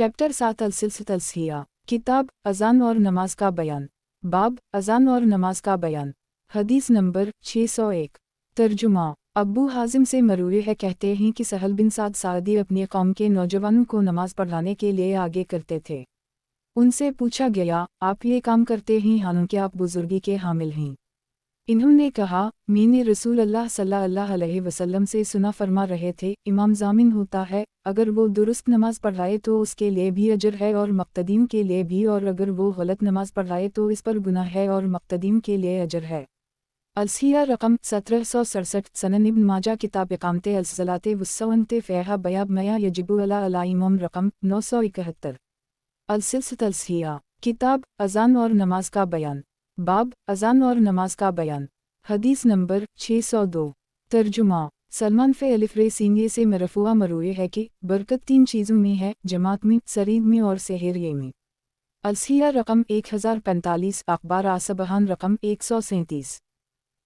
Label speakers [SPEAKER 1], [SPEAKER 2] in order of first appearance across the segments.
[SPEAKER 1] Chapter 7 अलसिलसिलत अलसिया। किताब अज़ान और नमाज का बयान। बाब अज़ान और नमाज का बयान। हदीस नंबर 601। तर्जुमा। अब्बू हाजिम से मरूए है, कहते हैं कि सहल बिन साद सादी अपनी कौम के नौजवानों को नमाज पढ़ाने के लिए आगे करते थे। उनसे पूछा गया, आप ये काम करते हैं हालांकि आप बुजुर्गी के हामिल हैं? इन्होंने कहा, मैंने रसूल अल्लाह सल्लल्लाहु अलैहि वसल्लम से सुना, फरमा रहे थे, इमाम ज़ामिन होता है, अगर वो दुरुस्त नमाज पढ़ाए तो उसके लिए भी अजर है और मक्तदीम के लिए भी, और अगर वो गलत नमाज पढ़ाए तो इस पर गुनाह है और मक्तदीम के लिए अजर है। अलसिया रकम 1767। सनन इब्न माजा किताब इकामते अलसलाते वस्सवनते फ़ेहा बयाब मया यजिबु अला इमाम रकम 971। अलसिलसिलत अलसिया। किताब अज़ान और नमाज का बयान। बाब अज़ान और नमाज का बयान। हदीस नंबर 602। तर्जुमा। सलमान फ़े अलिफ़ रे सीनिये से मरफ़ूआ मरूए है कि बरकत तीन चीज़ों में है, जमात में, सरीद में और सेहरिये में। अलसिया रकम 1045। अखबार आसबहान रकम 137।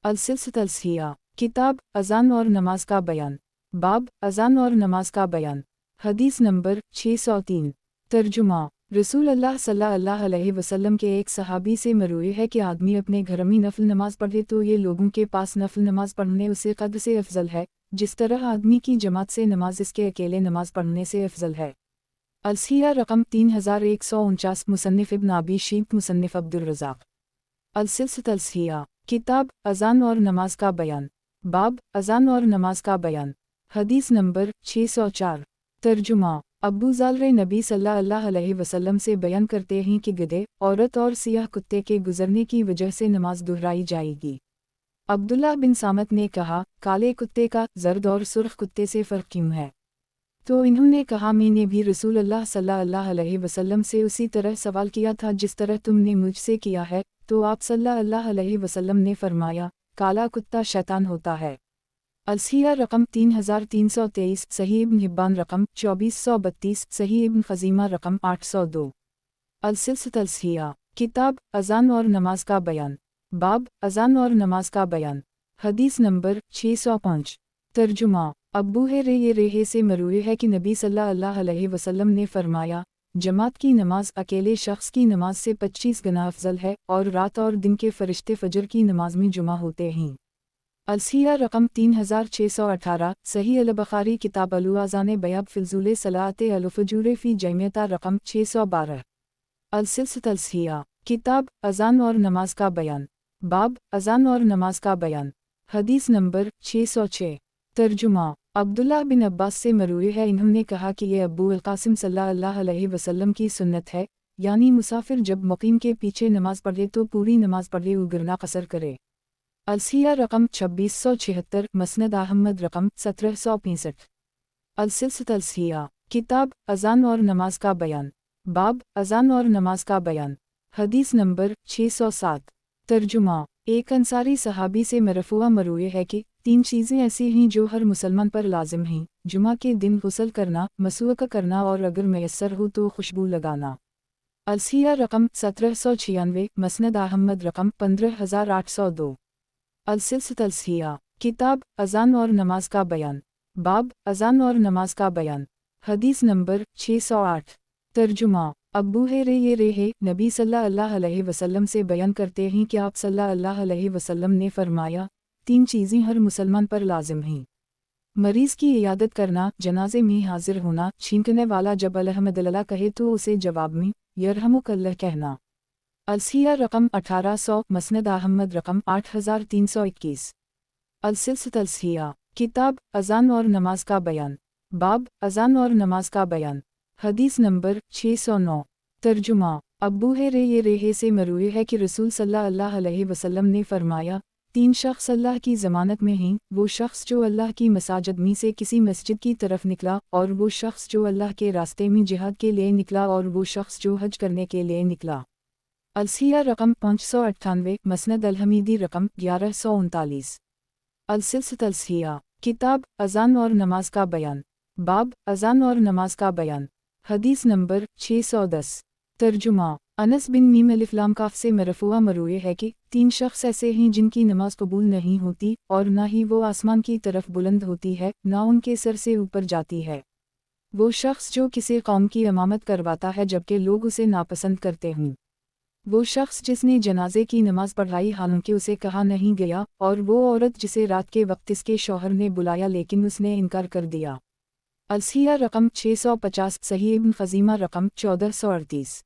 [SPEAKER 1] अलसिलसिलत अलसिया। किताब अज़ान और नमाज का बयान। बाब अज़ान और नमाज का बयान। हदीस नंबर 603। तर्जुमा। रसूल अल्लाह सल्लल्लाहु अलैहि वसल्लम के एक सहाबी से मरूए है कि आदमी अपने घर में नफल नमाज पढ़े तो ये लोगों के पास नफल नमाज पढ़ने उससे कद्र से अफजल है, जिस तरह आदमी की जमात से नमाज इसके अकेले नमाज पढ़ने से अफजल है। अलसिया रकम 3149। मुसन्निफ इब्न अबी शैबा मुसन्निफ अब्दुल रज़ाक। अलसिलसिलत अलसिया। किताब अज़ान और नमाज का बयान। बाब अज़ान और नमाज का बयान। हदीस नंबर 604। तर्जुमा। अब्बू ज़ाल नबी सल्लल्लाहु अलैहि वसल्लम से बयान करते हैं कि गधे, औरत और सियाह कुत्ते के गुजरने की वजह से नमाज दोहराई जाएगी। अब्दुल्लाह बिन सामत ने कहा, काले कुत्ते का जर्द और सुर्ख कुत्ते से फ़र्क क्यों है? तो इन्होंने कहा, मैंने भी रसूल अल्लाह सल्लल्लाहु अलैहि वसल्लम से उसी तरह सवाल किया था जिस तरह तुमने मुझसे किया है, तो आप सल्लल्लाहु अलैहि वसल्लम ने फरमाया, काला कुत्ता शैतान होता है। अलसिया रकम 3323। सही इब्न हिब्बान रकम 2432। सही इब्न खज़ीमा रकम 802। अलसिलसिलत अलसिया। किताब अज़ान और नमाज का बयान। बाब अज़ान और नमाज का बयान। हदीस नंबर 605। तर्जुमा। अब्बू ये से मरूए है कि नबी सल्लल्लाहु अलैहि वसल्लम ने फरमाया, जमात की नमाज अकेले शख्स की नमाज से 25 गुना अफजल है, और रात और दिन के फरिश्ते फजर की नमाज में जुमा होते हैं। अलसिया रकम 3618। सही अल बुखारी किताब अज़ान बयाब फिलजुल सलाते अलफजूर फ़ी जमियता रकम 612। अलसिलसिलत अलसिया। किताब अज़ान और नमाज का बयान। बाब अज़ान और नमाज का बयान। हदीस नंबर 606। तर्जुमा। अब्दुल्लाह बिन अब्बास से मरूए है, इन्होंने कहा कि ये अब्बू अल-क़ासिम सल्लल्लाहु अलैहि वसल्लम की सुन्नत है, यानी मुसाफिर जब मुक़ीम के पीछे नमाज पढ़े तो पूरी नमाज पढ़े उगरना कसर करे। अलसिया रकम 2676। मसनद अहमद रकम 1765। अलसिलसिलत अलसिया। किताब अज़ान और नमाज का बयान। बाब अज़ान और नमाज का बयान। हदीस नंबर 607। तर्जुमा। एक अंसारी सहाबी से मरफ़ूआ मरूए है कि तीन चीज़ें ऐसी हैं जो हर मुसलमान पर लाजिम हैं, जुमा के दिन गुस्ल करना, मसवाक करना और अगर मैसर हो तो खुशबू लगाना। अलसिया रकम 1796। मसनद अहमद रकम 15802। अलसिलसिलत अलसिया। किताब अज़ान और नमाज का बयान। बाब अज़ान और नमाज का बयान। हदीस नंबर 608। तर्जुमा। अब्बू ये नबी सल्लल्लाहु अलैहि वसल्लम से बयान करते हैं कि आप सल्लल्लाहु अलैहि वसल्लम ने फरमाया, तीन चीज़ें हर मुसलमान पर लाजिम हैं, मरीज़ की इयादत करना, जनाजे में हाजिर होना, छींकने वाला जब अल्हम्दुलिल्लाह कहे तो उसे जवाब में यरहमुकल्लाह कहना। अलसिया रकम 1800। मसनद अहमद रकम 8321। अलसिलसिलत अलसिया। किताब अज़ान और नमाज का बयान। बाब अज़ान और नमाज का बयान। हदीस नंबर 609। तर्जुमा। अब्बू ये से मरूए है कि रसूल सल्लल्लाहु अलैहि वसल्लम ने फरमाया, तीन शख्स अल्लाह की ज़मानत में हैं, वो शख्स जो अल्लाह की मसाजिद में से किसी मस्जिद की तरफ निकला, और वो शख्स जो अल्लाह के रास्ते में जिहाद के लिए निकला, और वो शख्स जो हज करने के लिए निकला। अलसिया रकम 598। मसनद अलहमीदी रकम 1139। अलसिलसिलत अलसिया। किताब अज़ान और नमाज का बयान। बाब अज़ान और नमाज का बयान। हदीस नंबर 610। तर्जुमा। अनस बिन मीम अलिफ़लाम काफ से मरफ़ूआ मरूए है कि तीन शख्स ऐसे हैं जिनकी नमाज कबूल नहीं होती, और ना ही वो आसमान की तरफ बुलंद होती है, ना उनके सर से ऊपर जाती है। وہ شخص جو کسی قوم کی امامت کرواتا ہے جبکہ لوگ اسے ناپسند کرتے ہوں۔ وہ شخص جس نے جنازے کی نماز پڑھائی حالانکہ اسے کہا نہیں گیا، اور وہ عورت جسے رات کے وقت اس کے شوہر نے بلایا لیکن اس نے انکار کر دیا۔ الصحیح رقم 650، صحیح ابن خزیمہ رقم 1438۔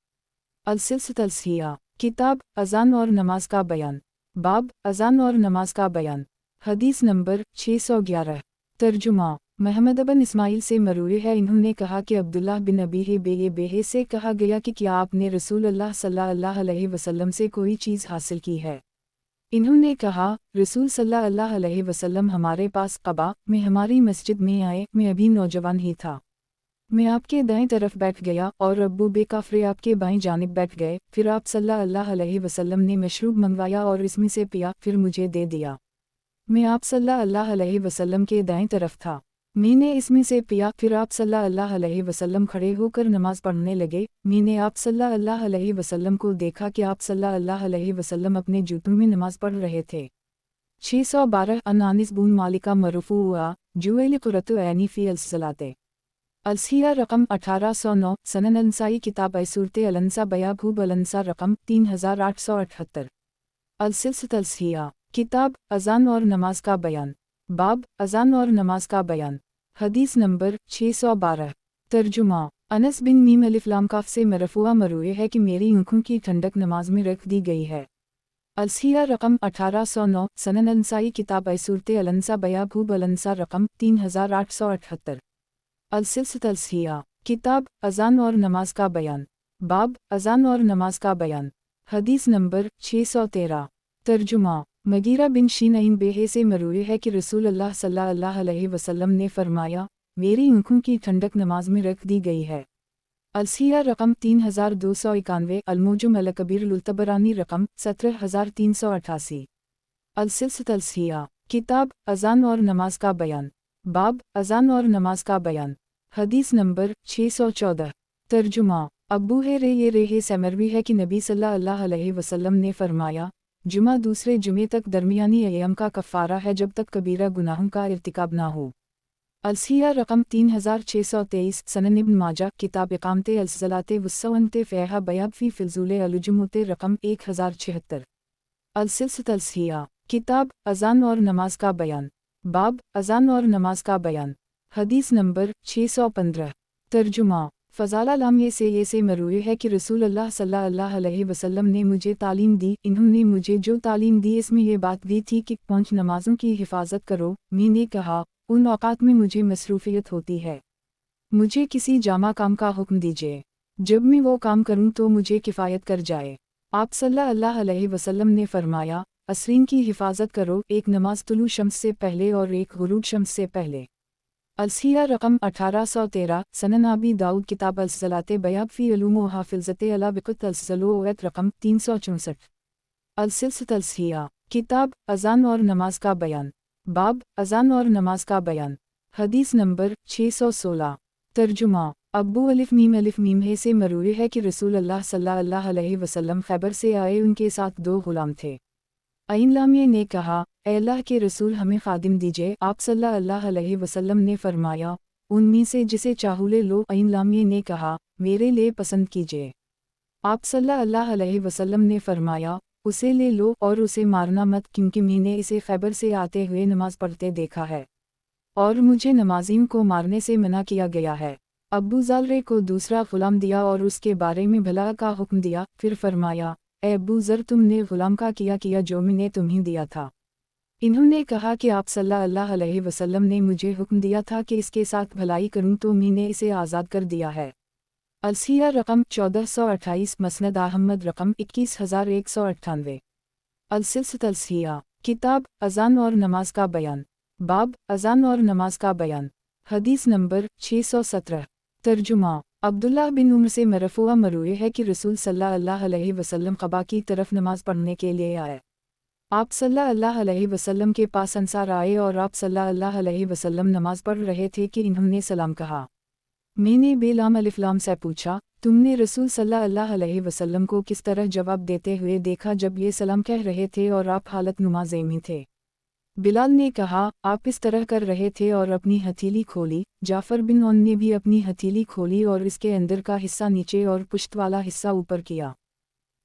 [SPEAKER 1] السلسلۃ الصحیحہ، کتاب اذان اور نماز کا بیان، باب اذان اور نماز کا بیان، حدیث نمبر 611۔ ترجمہ محمد بن اسماعیل سے مروی ہے، انہوں نے کہا کہ عبداللہ بن ابی بیہ سے کہا گیا کہ کیا آپ نے رسول اللہ صلی اللہ علیہ وسلم سے کوئی چیز حاصل کی ہے؟ انہوں نے کہا، رسول صلی اللہ علیہ وسلم ہمارے پاس قباء میں ہماری مسجد میں آئے، میں ابھی نوجوان ہی تھا۔ میں آپ کے دائیں طرف بیٹھ گیا اور ابو بکر آپ کے بائیں جانب بیٹھ گئے، پھر آپ صلی اللہ علیہ وسلم نے مشروب منگوایا اور اس میں سے پیا، پھر مجھے دے دیا۔ میں آپ صلی اللہ علیہ وسلم کے دائیں طرف تھا، میں نے اس میں سے پیا، پھر آپ صلی اللہ علیہ وسلم کھڑے ہو کر نماز پڑھنے لگے، میں نے آپ صلی اللہ علیہ وسلم کو دیکھا کہ آپ صلی اللہ علیہ وسلم اپنے جوتوں میں نماز پڑھ رہے تھے۔ 612 عن انس بن مالک مرفوعا جعل قرۃ عینی فی الصلاۃ۔ الصحیحہ رقم 1809، سنن النسائی کتاب صورت النساء باب النساء رقم 3878۔ السلسلۃ الصحیحہ، کتاب اذان اور نماز کا بیان، باب اذان اور نماز کا بیان، حدیث نمبر 612۔ ترجمہ انس بن میم الف لام کاف سے مرفوع مروی ہے کہ میری آنکھوں کی ٹھنڈک نماز میں رکھ دی گئی ہے۔ الصحیحہ رقم 1809، سنن النسائی کتاب صورت النساء باب النساء رقم 3878۔ السلسلۃ الصحیحہ، کتاب اذان اور نماز کا بیان، باب اذان اور نماز کا بیان، حدیث نمبر 613۔ ترجمہ مغیرہ بن شینعین بیہ سے مروی ہے کہ رسول اللہ صلی اللہ علیہ وسلم نے فرمایا، میری آنکھوں کی ٹھنڈک نماز میں رکھ دی گئی ہے۔ الصحیحہ رقم 3291، المعجم الکبیر للطبرانی رقم 17388۔ السلسلۃ الصحیحہ، کتاب اذان اور نماز کا بیان، باب اذان اور نماز کا بیان، حدیث نمبر 614۔ ترجمہ ابو ہریرہ سے مروی ہے کہ نبی صلی اللہ علیہ وسلم نے فرمایا، جمعہ دوسرے جمعے تک درمیانی ایام کا کفارہ ہے جب تک کبیرہ گناہوں کا ارتکاب نہ ہو۔ الصحیحہ رقم 3623، سنن ابن ماجہ کتاب اقامت الصلاۃ والصلاۃ فیہا بیان فی فضول الجمعۃ رقم 1076۔ السلسلۃ الصحیحہ، کتاب اذان اور نماز کا بیان، باب اذان اور نماز کا بیان، حدیث نمبر 615۔ ترجمہ فضالہ لامیہ سے یہ سے مروی ہے کہ رسول اللہ صلی اللہ علیہ وسلم نے مجھے تعلیم دی، انہوں نے مجھے جو تعلیم دی اس میں یہ بات بھی تھی کہ 5 نمازوں کی حفاظت کرو۔ میں نے کہا، ان اوقات میں مجھے مصروفیت ہوتی ہے، مجھے کسی جامع کام کا حکم دیجیے، جب میں وہ کام کروں تو مجھے کفایت کر جائے۔ آپ صلی اللہ علیہ وسلم نے فرمایا، عصرین کی حفاظت کرو، ایک نماز طلوع شمس سے پہلے اور ایک غروب شمس سے پہلے۔ الصحیحہ رقم 1813، سنن ابی داؤد کتاب الصلاۃ باب فی علوم و حافظۃ علی وقت الصلوات رقم 364۔ السلسلۃ الصحیحہ، کتاب اذان اور نماز کا بیان، باب اذان اور نماز کا بیان، حدیث نمبر 616۔ ترجمہ ابو الف میم ہے سے مروی ہے کہ رسول اللہ صلی اللہ علیہ وسلم خیبر سے آئے، ان کے ساتھ 2 غلام تھے۔ عین لامیہ نے کہا، اے اللہ کے رسول ہمیں خادم دیجیے۔ آپ صلی اللہ علیہ وسلم نے فرمایا، ان میں سے جسے چاہو لے لو۔ عین لامیہ نے کہا، میرے لیے پسند کیجیے۔ آپ صلی اللہ علیہ وسلم نے فرمایا، اسے لے لو اور اسے مارنا مت، کیونکہ میں نے اسے خیبر سے آتے ہوئے نماز پڑھتے دیکھا ہے، اور مجھے نمازیوں کو مارنے سے منع کیا گیا ہے۔ ابو ذر کو دوسرا غلام دیا اور اس کے بارے میں بھلا کا حکم دیا، پھر فرمایا، اے ابو ذر تم نے غلام کا کیا جو میں نے تمہیں دیا تھا۔ انہوں نے کہا کہ آپ صلی اللہ علیہ وسلم نے مجھے حکم دیا تھا کہ اس کے ساتھ بھلائی کروں تو میں نے اسے آزاد کر دیا ہے۔ الصحیحہ رقم 1428، مسند احمد رقم 21198۔ السلسلۃ الصحیحہ، کتاب اذان اور نماز کا بیان، باب اذان اور نماز کا بیان، حدیث نمبر 617۔ ترجمہ عبداللہ بن عمر سے مرفوع مروی ہے کہ رسول صلی اللہ علیہ وسلم قباء کی طرف نماز پڑھنے کے لیے آئے۔ آپ صلی اللہ علیہ وسلم کے پاس انصار آئے اور آپ صلی اللہ علیہ وسلم نماز پڑھ رہے تھے کہ انہوں نے سلام کہا۔ میں نے بے لام الف لام سے پوچھا، تم نے رسول صلی اللہ علیہ وسلم کو کس طرح جواب دیتے ہوئے دیکھا جب یہ سلام کہہ رہے تھے اور آپ حالت نماز میں تھے؟ बिलाल ने कहा, आप इस तरह कर रहे थे और अपनी हथेली खोली। जाफर बिन औन ने भी अपनी हथेली खोली और इसके अंदर का हिस्सा नीचे और पुश्त वाला हिस्सा ऊपर किया।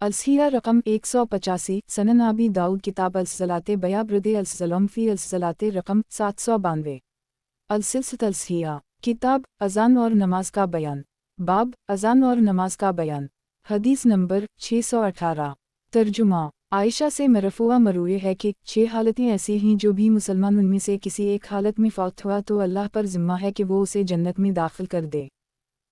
[SPEAKER 1] अलसिया रकम 185 सनन आबी दाऊद किताब अलसलाते बयाब्रदे अलसलम फी अलसलाते रकम 792। अलसिलसित अलसिया किताब अजान और नमाज का बयान। बाब अजान और नमाज का बयान। हदीस नंबर 618। तर्जुमा आयशा से मरफूआ मरूए है कि 6 हालतें ऐसी हैं जो भी मुसलमान उनमें से किसी एक हालत में फौत हुआ तो अल्लाह पर ज़िम्मा है कि वो उसे जन्नत में दाखिल कर दे।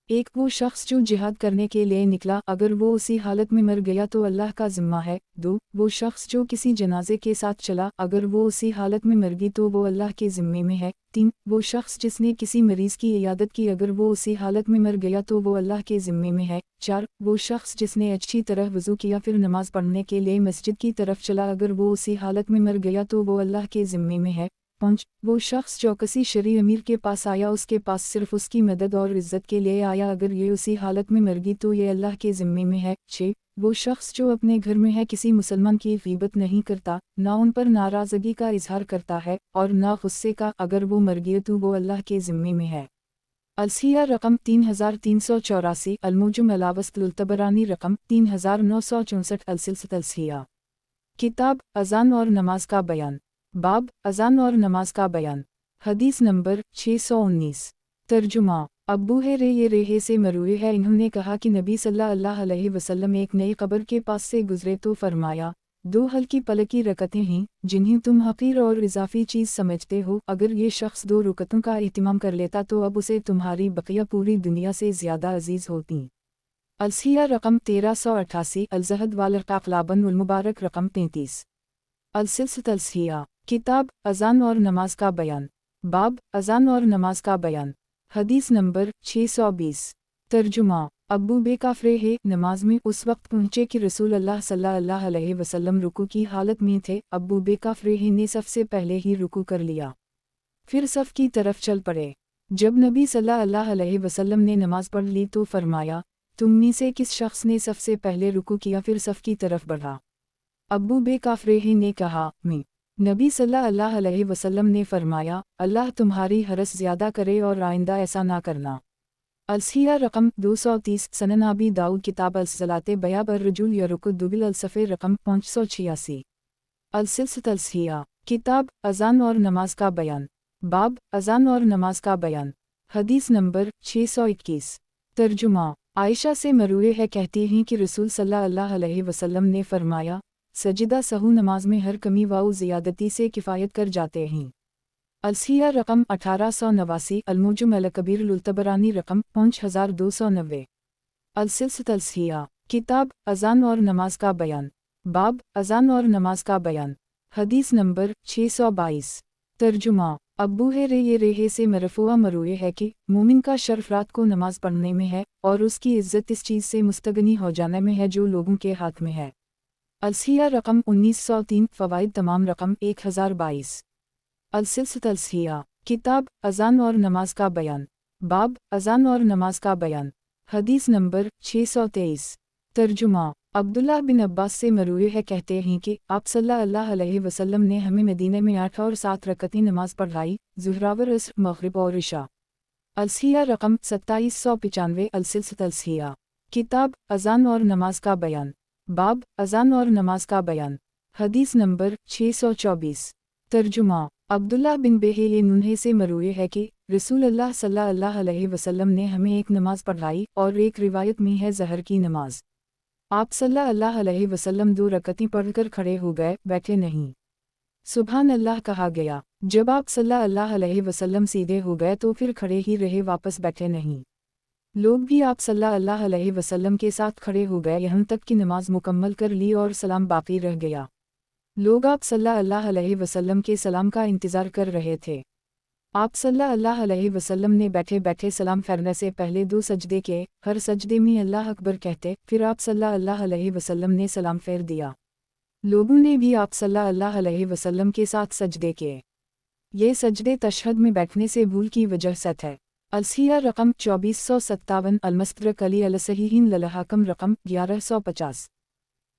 [SPEAKER 1] 1 वो शख्स जो जिहाद करने के लिए निकला, अगर वो उसी हालत में मर गया तो अल्लाह का ज़िम्मा है। 2 वो शख्स जो किसी जनाजे के साथ चला, अगर वो उसी हालत में मर गई तो वो अल्लाह के ज़िम्मे में है। 3 वो शख्स जिसने किसी मरीज़ की इयादत की, अगर वो उसी हालत में मर गया तो वो अल्लाह के ज़िम्मे में है। 4 वो शख्स जिसने अच्छी तरह वज़ू किया फिर नमाज पढ़ने के लिए मस्जिद की तरफ चला, अगर वो उसी हालत में मर गया तो वो अल्लाह के ज़िम्मे में है। 5 वो शख्स जो किसी शरई अमीर के पास आया, उसके पास सिर्फ उसकी मदद और इज़्ज़त के लिए आया, अगर ये उसी हालत में मर गई तो ये अल्लाह के ज़िम्मे में है। 6 वो शख्स जो अपने घर में है, किसी मुसलमान की ग़ीबत नहीं करता, ना उन पर नाराज़गी का इजहार करता है और ना गुस्से का, अगर वो मर गया तो वो अल्लाह के ज़िम्मे में है। अलसिया रकम 3384। अलमुजुम अलावस्तुलतबरानी रकम 3964। अलसिलसित अलसिया किताब अजान और नमाज का बयान। बाब अजान और नमाज का बयान। हदीस नंबर 619। तर्जुमा अब्बू रेहे से मरूए है, इन्होंने कहा कि नबी सल्लल्लाहु अलैहि वसल्लम एक नई कब्र के पास से गुजरे तो फरमाया, 2 हल्की पलकी रकतें हैं जिन्हें तुम हकीर और इजाफी चीज़ समझते हो, अगर ये शख्स 2 रुकतों का इहतिमाम कर लेता तो अब उसे तुम्हारी बकिया पूरी दुनिया से ज़्यादा अजीज़ होती। अलसिया रकम 1388। अलजहद वाल काफलाबन उलमुबारक रकम 33। अलसिलसित अलसिया किताब अजान और नमाज का बयान। बाब अजान और नमाज का बयान। हदीस नंबर 620। तर्जुमा अब्बू बेकाफरे है नमाज में उस वक्त पहुँचे कि रसूल अल्लाह सल्लल्लाहु अलैहि वसल्लम रुकू की हालत में थे। अब्बू बेकाफरे ने सबसे पहले ही रुकू कर लिया, फिर सफ़ की तरफ चल पड़े। जब नबी सल्लल्लाहु अलैहि वसल्लम ने नमाज पढ़ ली तो फरमाया, तुम में से किस शख्स ने सबसे पहले रुकू किया फिर सफ़ की तरफ बढ़ा? अब्बू बेकाफरे ने कहा, मैं। नबी सल्लल्लाहु अलैहि वसल्लम ने फरमाया, अल्लाह तुम्हारी हरस ज़्यादा करे और आइंदा ऐसा ना करना। अलसिया रकम 230। सनन आबी दाऊद किताब अलसलाते बयाब अर्रजुल यरुकु दुबिल अलसफ़े रकम 586। अलसिलसित अलसिया किताब अजान और नमाज का बयान। बाब अजान और नमाज का बयान। हदीस नंबर 621। तर्जुमा आयशा से मरूए है, कहती हैं कि रसूल सल्लल्लाहु अलैहि वसल्लम ने फरमाया, सजिदा सहू नमाज में हर कमी व ज़ियादती से किफ़ायत कर जाते हैं। अलसिया रकम 1889। अलमुजुम अलकबीर उलतबरानी रकम 5290। अलसिलसित अलसिया किताब अजान और नमाज का बयान। बाब अजान और नमाज का बयान। हदीस नंबर 622। तर्जुमा अब्बू रेहे से मरफूआ मरूए है कि मोमिन का शर्फ रात को नमाज पढ़ने में है और उसकी इज़्ज़त इस चीज़ से मुस्तगनी हो जाने में है जो लोगों के हाथ में है। अलसिया रकम 1903। फ़वाइद तमाम रकम 1022। अलसिलसित अलसिया किताब अजान और नमाज का बयान। बाब अजान और नमाज का बयान। हदीस नंबर 623। तर्जुमा अब्दुल्लाह बिन अब्बास से मरूए है, कहते हैं कि आप सल्लल्लाहु अलैहि वसल्लम ने हमें मदीने में 8 और 7 रकती नमाज पढ़ाई, ज़ुहर असर मग़रिब और इशा। अलसिया रकम 2795। अलसिलसित अलसिया किताब अजान और नमाज का बयान। बाब अजान और नमाज का बयान। हदीस नंबर 624। तर्जुमा अब्दुल्लाह बिन बेहे नुन्हे से मरूए है कि रसूल अल्लाह सल्लल्लाहु अलैहि वसल्लम ने हमें एक नमाज पढ़ाई और एक रिवायत में है ज़हर की नमाज। आप सल्लल्लाहु अलैहि वसल्लम 2 रकतें पढ़कर खड़े हो गए, बैठे नहीं। सुभान अल्लाह कहा गया। जब आप सल्लल्लाहु अलैहि वसल्लम सीधे हो गए तो फिर खड़े ही रहे, वापस बैठे नहीं। लोग भी आप सल्लल्लाहु अलैहि वसल्लम के साथ खड़े हो गए यहाँ तक कि नमाज मुकम्मल कर ली और सलाम बाकी रह गया। लोग आप सल्लल्लाहु अलैहि वसल्लम के सलाम का इंतज़ार कर रहे थे। आप सल्लल्लाहु अलैहि वसल्लम ने बैठे बैठे सलाम फेरने से पहले 2 सजदे के, हर सजदे में अल्लाह अकबर कहते, फिर आप सल्लल्लाहु अलैहि वसल्लम ने सलाम फेर दिया। लोगों ने भी आप सल्लल्लाहु अलैहि वसल्लम के साथ सजदे किए। ये सजदे तशहद में बैठने से भूल की वजह से है। अलसिया रकम 2457। अलमस्तदरक अली अलसहीहीन ललहकम रकम 1150।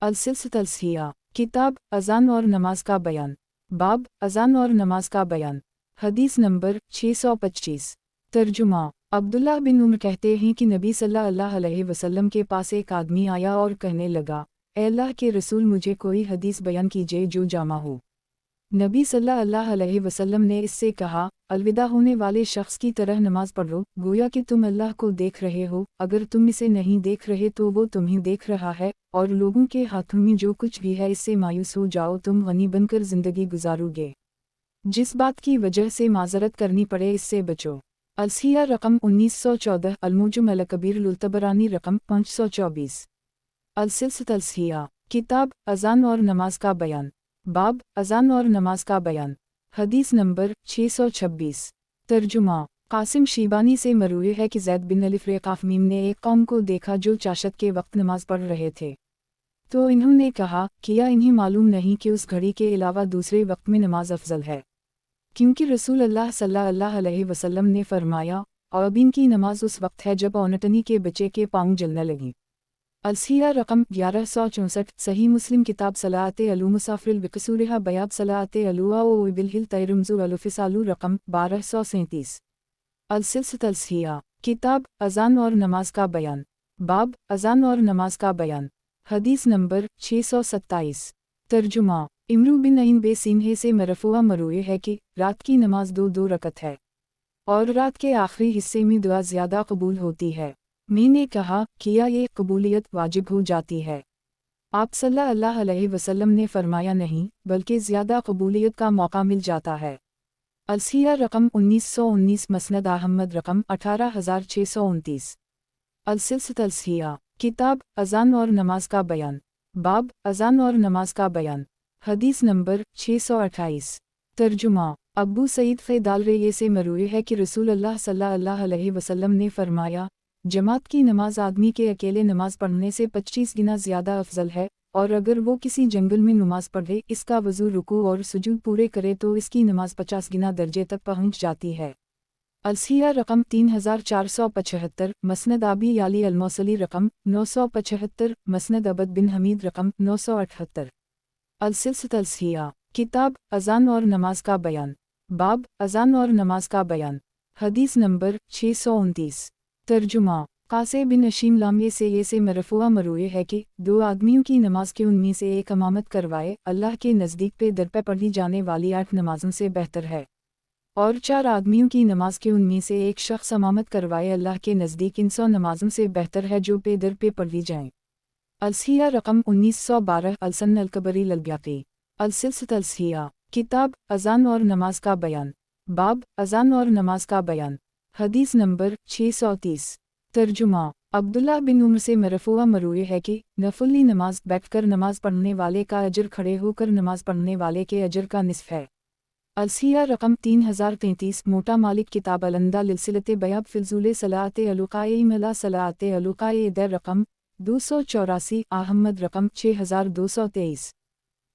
[SPEAKER 1] अलसिलसित अलसिया किताब अजान और नमाज का बयान। बाब अजान और नमाज का बयान। हदीस नंबर 625। तर्जुमा। अब्दुल्लाह बिन उमर कहते हैं कि नबी सल्लल्लाहु अलैहि वसल्लम के पास एक आदमी आया और कहने लगा, ए अल्लाह के रसूल, मुझे कोई हदीस बयान कीजिए जो जामा हो। नबी सल्लल्लाहु अलैहि वसल्लम ने इससे कहा, अलविदा होने वाले शख्स की तरह नमाज पढ़ो, गोया कि तुम अल्लाह को देख रहे हो, अगर तुम इसे नहीं देख रहे तो वो तुम्हें देख रहा है, और लोगों के हाथों में जो कुछ भी है इससे मायूस हो जाओ, तुम गनी बनकर ज़िंदगी गुजारोगे। जिस बात की वजह से माजरत करनी पड़े इससे बचो। अलसिया रकम 1914, अलमुजम अल-कबीर लुल्तबरानी रकम 524। अलसिलसिया। किताब अजान और नमाज का बयान। बाब अजान और नमाज का बयान। हदीस नंबर 626। तर्जुमा। कासिम शीबानी से मरूए है कि ज़ैद बिन अलिफ़ ने एक कौम को देखा जो चाशत के वक्त नमाज पढ़ रहे थे। तो इन्होंने कहा, क्या इन्हें मालूम नहीं कि उस घड़ी के अलावा दूसरे वक्त में नमाज अफजल है? क्योंकि रसूल अल्लाह सल्लल्लाहु अलैहि वसल्लम ने फरमाया, और अब इनकी नमाज उस वक्त है जब औनटनी के बच्चे के पाँव जलने लगी। अलसिया रकम 1164। सही मुस्लिम किताब सलाते अलू मुसाफिल बिकसूरहा बयाब सलाते अलुआ ओ बिलहिल तैरमजु अलुफिसालू रकम 1237। अलसिलसिया। किताब अजान और नमाज का बयान। बाब अजान और नमाज का बयान। हदीस नंबर 627। तर्जुमा। इमरू बिन नईम बे सिन्हे से मरफुआ मरूए है कि रात की नमाज दो रकत है, और रात के आखिरी हिस्से में दुआ ज़्यादा कबूल होती है। मैंने कहा, क्या ये कबूलियत वाजिब हो जाती है? आप सल्लल्लाहु अलैहि वसल्लम ने फरमाया, नहीं, बल्कि ज़्यादा कबूलियत का मौका मिल जाता है। अलसिया रकम 1919। मसनद अहमद रकम 18629। अलसिलसिया। किताब अजान और नमाज का बयान। बाब अजान और नमाज का बयान। हदीस नंबर 628। तर्जुमा। अब्बू सईद फ़ैदाल से मरूए है कि रसूल अल्लाह सल्लल्लाहु अलैहि वसल्लम ने फरमाया, जमात की नमाज आदमी के अकेले नमाज पढ़ने से 25 गुना ज़्यादा अफजल है, और अगर वो किसी जंगल में नमाज पढ़े, इसका वज़ू, रुकू और सुजूद पूरे करे तो इसकी नमाज 50 गुना दर्जे तक पहुँच जाती है। अलसिया रकम 3475। मसनद आबी याली अलमौसली रकम 975। मसनद अबद बिन हमीद रकम 978। अलसिलसिया। किताब अजान और नमाज का बयान। बाब अजान और नमाज का बयान। हदीस नंबर 629। तर्जुमा। कासे बिन अशीम लामे से मरफुआ मरूए है कि दो आदमियों की नमाज के उनमें से एक इमामत करवाए, अल्लाह के नज़दीक पे दर पे पढ़ी जाने वाली 8 नमाजों से बेहतर है, और 4 आदमियों की नमाज के उनमें से एक शख्स इमामत करवाए, अल्लाह के नज़दीक इन 100 नमाजों से बेहतर है जो पे दर पे पढ़ी जाएं। अलसिया रकम 1912। अलसन अलकबरी ललब्याकी। अलसिलसिया। किताब अजान और नमाज का बयान। बाब अजान और नमाज का बयान। हदीस नंबर 630। तर्जुमा। अब्दुल्लाह बिन उमर से मरफुआ मरूए है कि नफली नमाज बैठकर नमाज पढ़ने वाले का अजर खड़े होकर नमाज पढ़ने वाले के अजर का निस्फ है। अलसिया रकम 3033। मोटा मालिक किताब अलंदा लिलसिलते बयाब फिलजुले सलाते अलुकाए मला सलाते अलुकाए दर रकम 284। अहमद रकम 6223।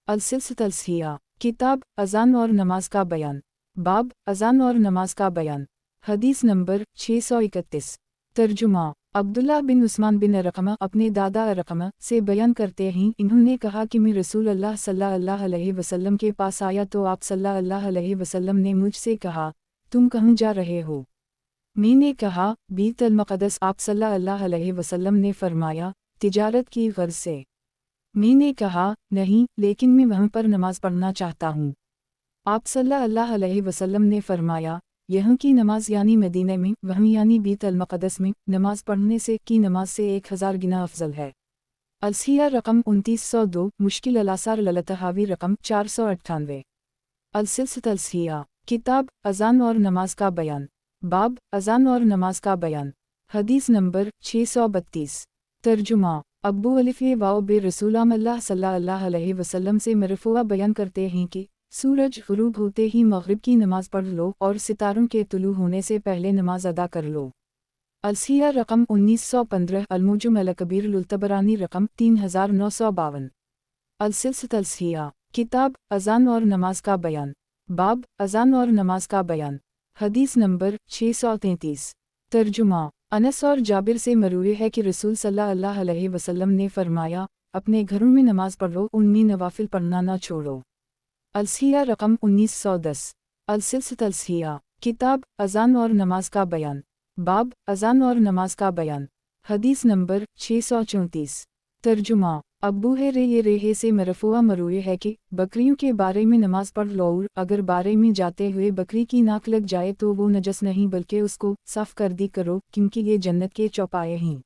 [SPEAKER 1] अलसिलसिया। किताब अजान और नमाज का बयान। बाब अजान और नमाज का बयान। हदीस नंबर 631। तर्जुमा। अब्दुल्लाह बिन उस्मान बिन रकमा अपने दादा रकमा से बयान करते हैं, इन्होंने कहा कि मैं रसूल अल्लाह सल्लल्लाहु अलैहि वसल्लम के पास आया तो आप सल्लल्लाहु अलैहि वसल्लम ने मुझसे कहा, तुम कहाँ जा रहे हो? मैंने कहा, बीत अल मक़दस। आप सल्लल्लाहु अलैहि वसल्लम ने फरमाया, तिजारत की गर्ज से। मैंने कहा, नहीं, लेकिन मैं वहाँ पर नमाज पढ़ना चाहता हूँ। आप सल्लल्लाहु अलैहि वसल्लम ने फरमाया, यहाँ की नमाज यानी मदीने में, वहाँ यानी बीत अल मक़दस में नमाज पढ़ने से की नमाज से 1000 गुना अफजल है। अलसिया रकम 2902। मुश्किल अलासार ललतहावी रकम 498। अलसिलसिया। किताब अजान और नमाज का बयान। बाब अजान और नमाज का बयान। हदीस नंबर 632। तर्जुमा। अब्बू अलिफ़ वाओ बे रसूलाम अल्लाह सल्लल्लाहु अलैहि वसल्लम से मरफुआ बयान करते हैं कि सूरज ग़ुरूब होते ही मग़रिब की नमाज पढ़ लो और सितारों के तुलू होने से पहले नमाज अदा कर लो। अलसिया रकम 1915। अलमुजम अल-कबीर लुल्तबरानी रकम 3952। अलसिलसिया। किताब अजान और नमाज का बयान। बाब अजान और नमाज का बयान। हदीस नंबर 633। तर्जुमा। अनस और जाबिर से मरूए है कि रसूल सल्लल्लाहु अलैहि वसल्लम ने फरमाया, अपने घरों में नमाज पढ़ो, उनमें नवाफिल पढ़ना ना छोड़ो। अलसिया रकम 1910। अलसिया किताब अज़ान और नमाज का बयान। बाब अज़ान और नमाज का बयान। हदीस नंबर 634। तर्जुमा अब्बू है रेहे से मरफुआ मरूए है कि बकरियों के बारे में नमाज पढ़ लो, अगर बारे में जाते हुए बकरी की नाक लग जाए तो वो नजस नहीं बल्कि उसको साफ कर दी करो, क्योंकि ये जन्नत के चौपाए हैं।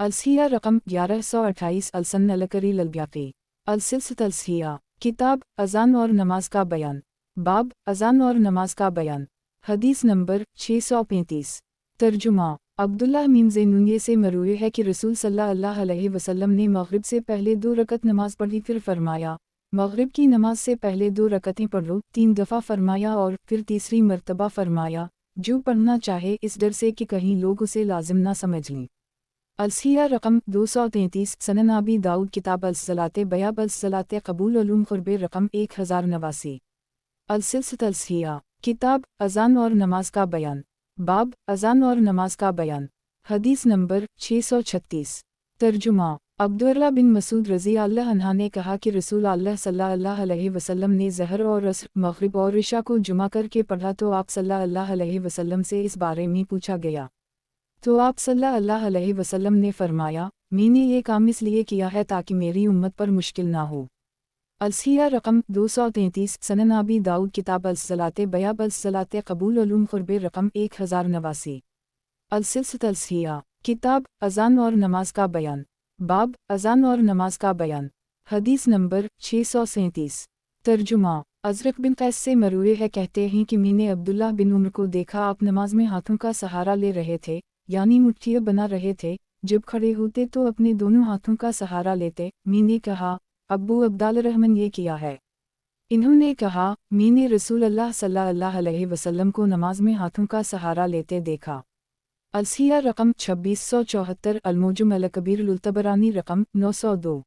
[SPEAKER 1] अलसिया रकम 1128। अलसन अलकरी ललब्याकी। अलसिया किताब अज़ान और नमाज का बयान। बाब अज़ान और नमाज का बयान। हदीस नंबर 635। तर्जुमा अब्दुल्लाह मीम ज़ैनुनिये से मरूए है कि रसूल सल्लल्लाहु अलैहि वसल्लम ने मग़रिब से पहले 2 रकत नमाज पढ़ी, फिर फरमाया मग़रिब की नमाज से पहले 2 रकतें पढ़ लो, 3 दफ़ा फरमाया और फिर तीसरी मर्तबा फरमाया जो पढ़ना चाहे इस डर से कि कहीं लोग उसे लाजिम ना समझ लें। अलसिया रकम 233। सनन अबी दाऊद किताब अलसलाते बयाब अलसलाते कबूल उलूम खुरबे रकम 1089। अलसिया किताब अज़ान और नमाज का बयान। बाब अज़ान और नमाज का बयान। हदीस नंबर 636। तर्जुमा अब्दुल्लाह बिन मसूद रज़ी अल्लाह अन्हा ने कहा कि रसूल अल्लाह सल्लल्लाहु अलैहि वसल्लम ने ज़हर और असर, मग़रिब और इशा को जुमा करके पढ़ा तो आप सल्लल्लाहु अलैहि वसल्लम से इस बारे में पूछा गया तो आप सल्लल्लाहु अलैहि वसल्लम ने फरमाया मैंने ये काम इसलिए किया है ताकि मेरी उम्मत पर मुश्किल ना हो। अलसिया रकम 233। सनन अबी दाऊद किताब अलसलाते बयाब अलसलाते कबूल उलूम खुरबे रकम 1089। अलसिया किताब अज़ान और नमाज का बयान। बाब अज़ान और नमाज का बयान। हदीस नंबर 637। तर्जुमा अज़रक बिन कैस से मरूए है कहते हैं कि मैंने अब्दुल्लाह बिन उमर को देखा, आप नमाज में हाथों का सहारा ले रहे थे, यानी मुट्ठियाँ बना रहे थे, जब खड़े होते तो अपने दोनों हाथों का सहारा लेते। मैंने कहा अब्बू अब्दाल रहमान ये किया है? इन्होंने कहा मैंने रसूल अल्लाह सल्लल्लाहु अलैहि वसल्लम को नमाज में हाथों का सहारा लेते देखा। अलसिया रकम 2674। अलमोजुम अलकबीर लुल्तबरानी रकम 902।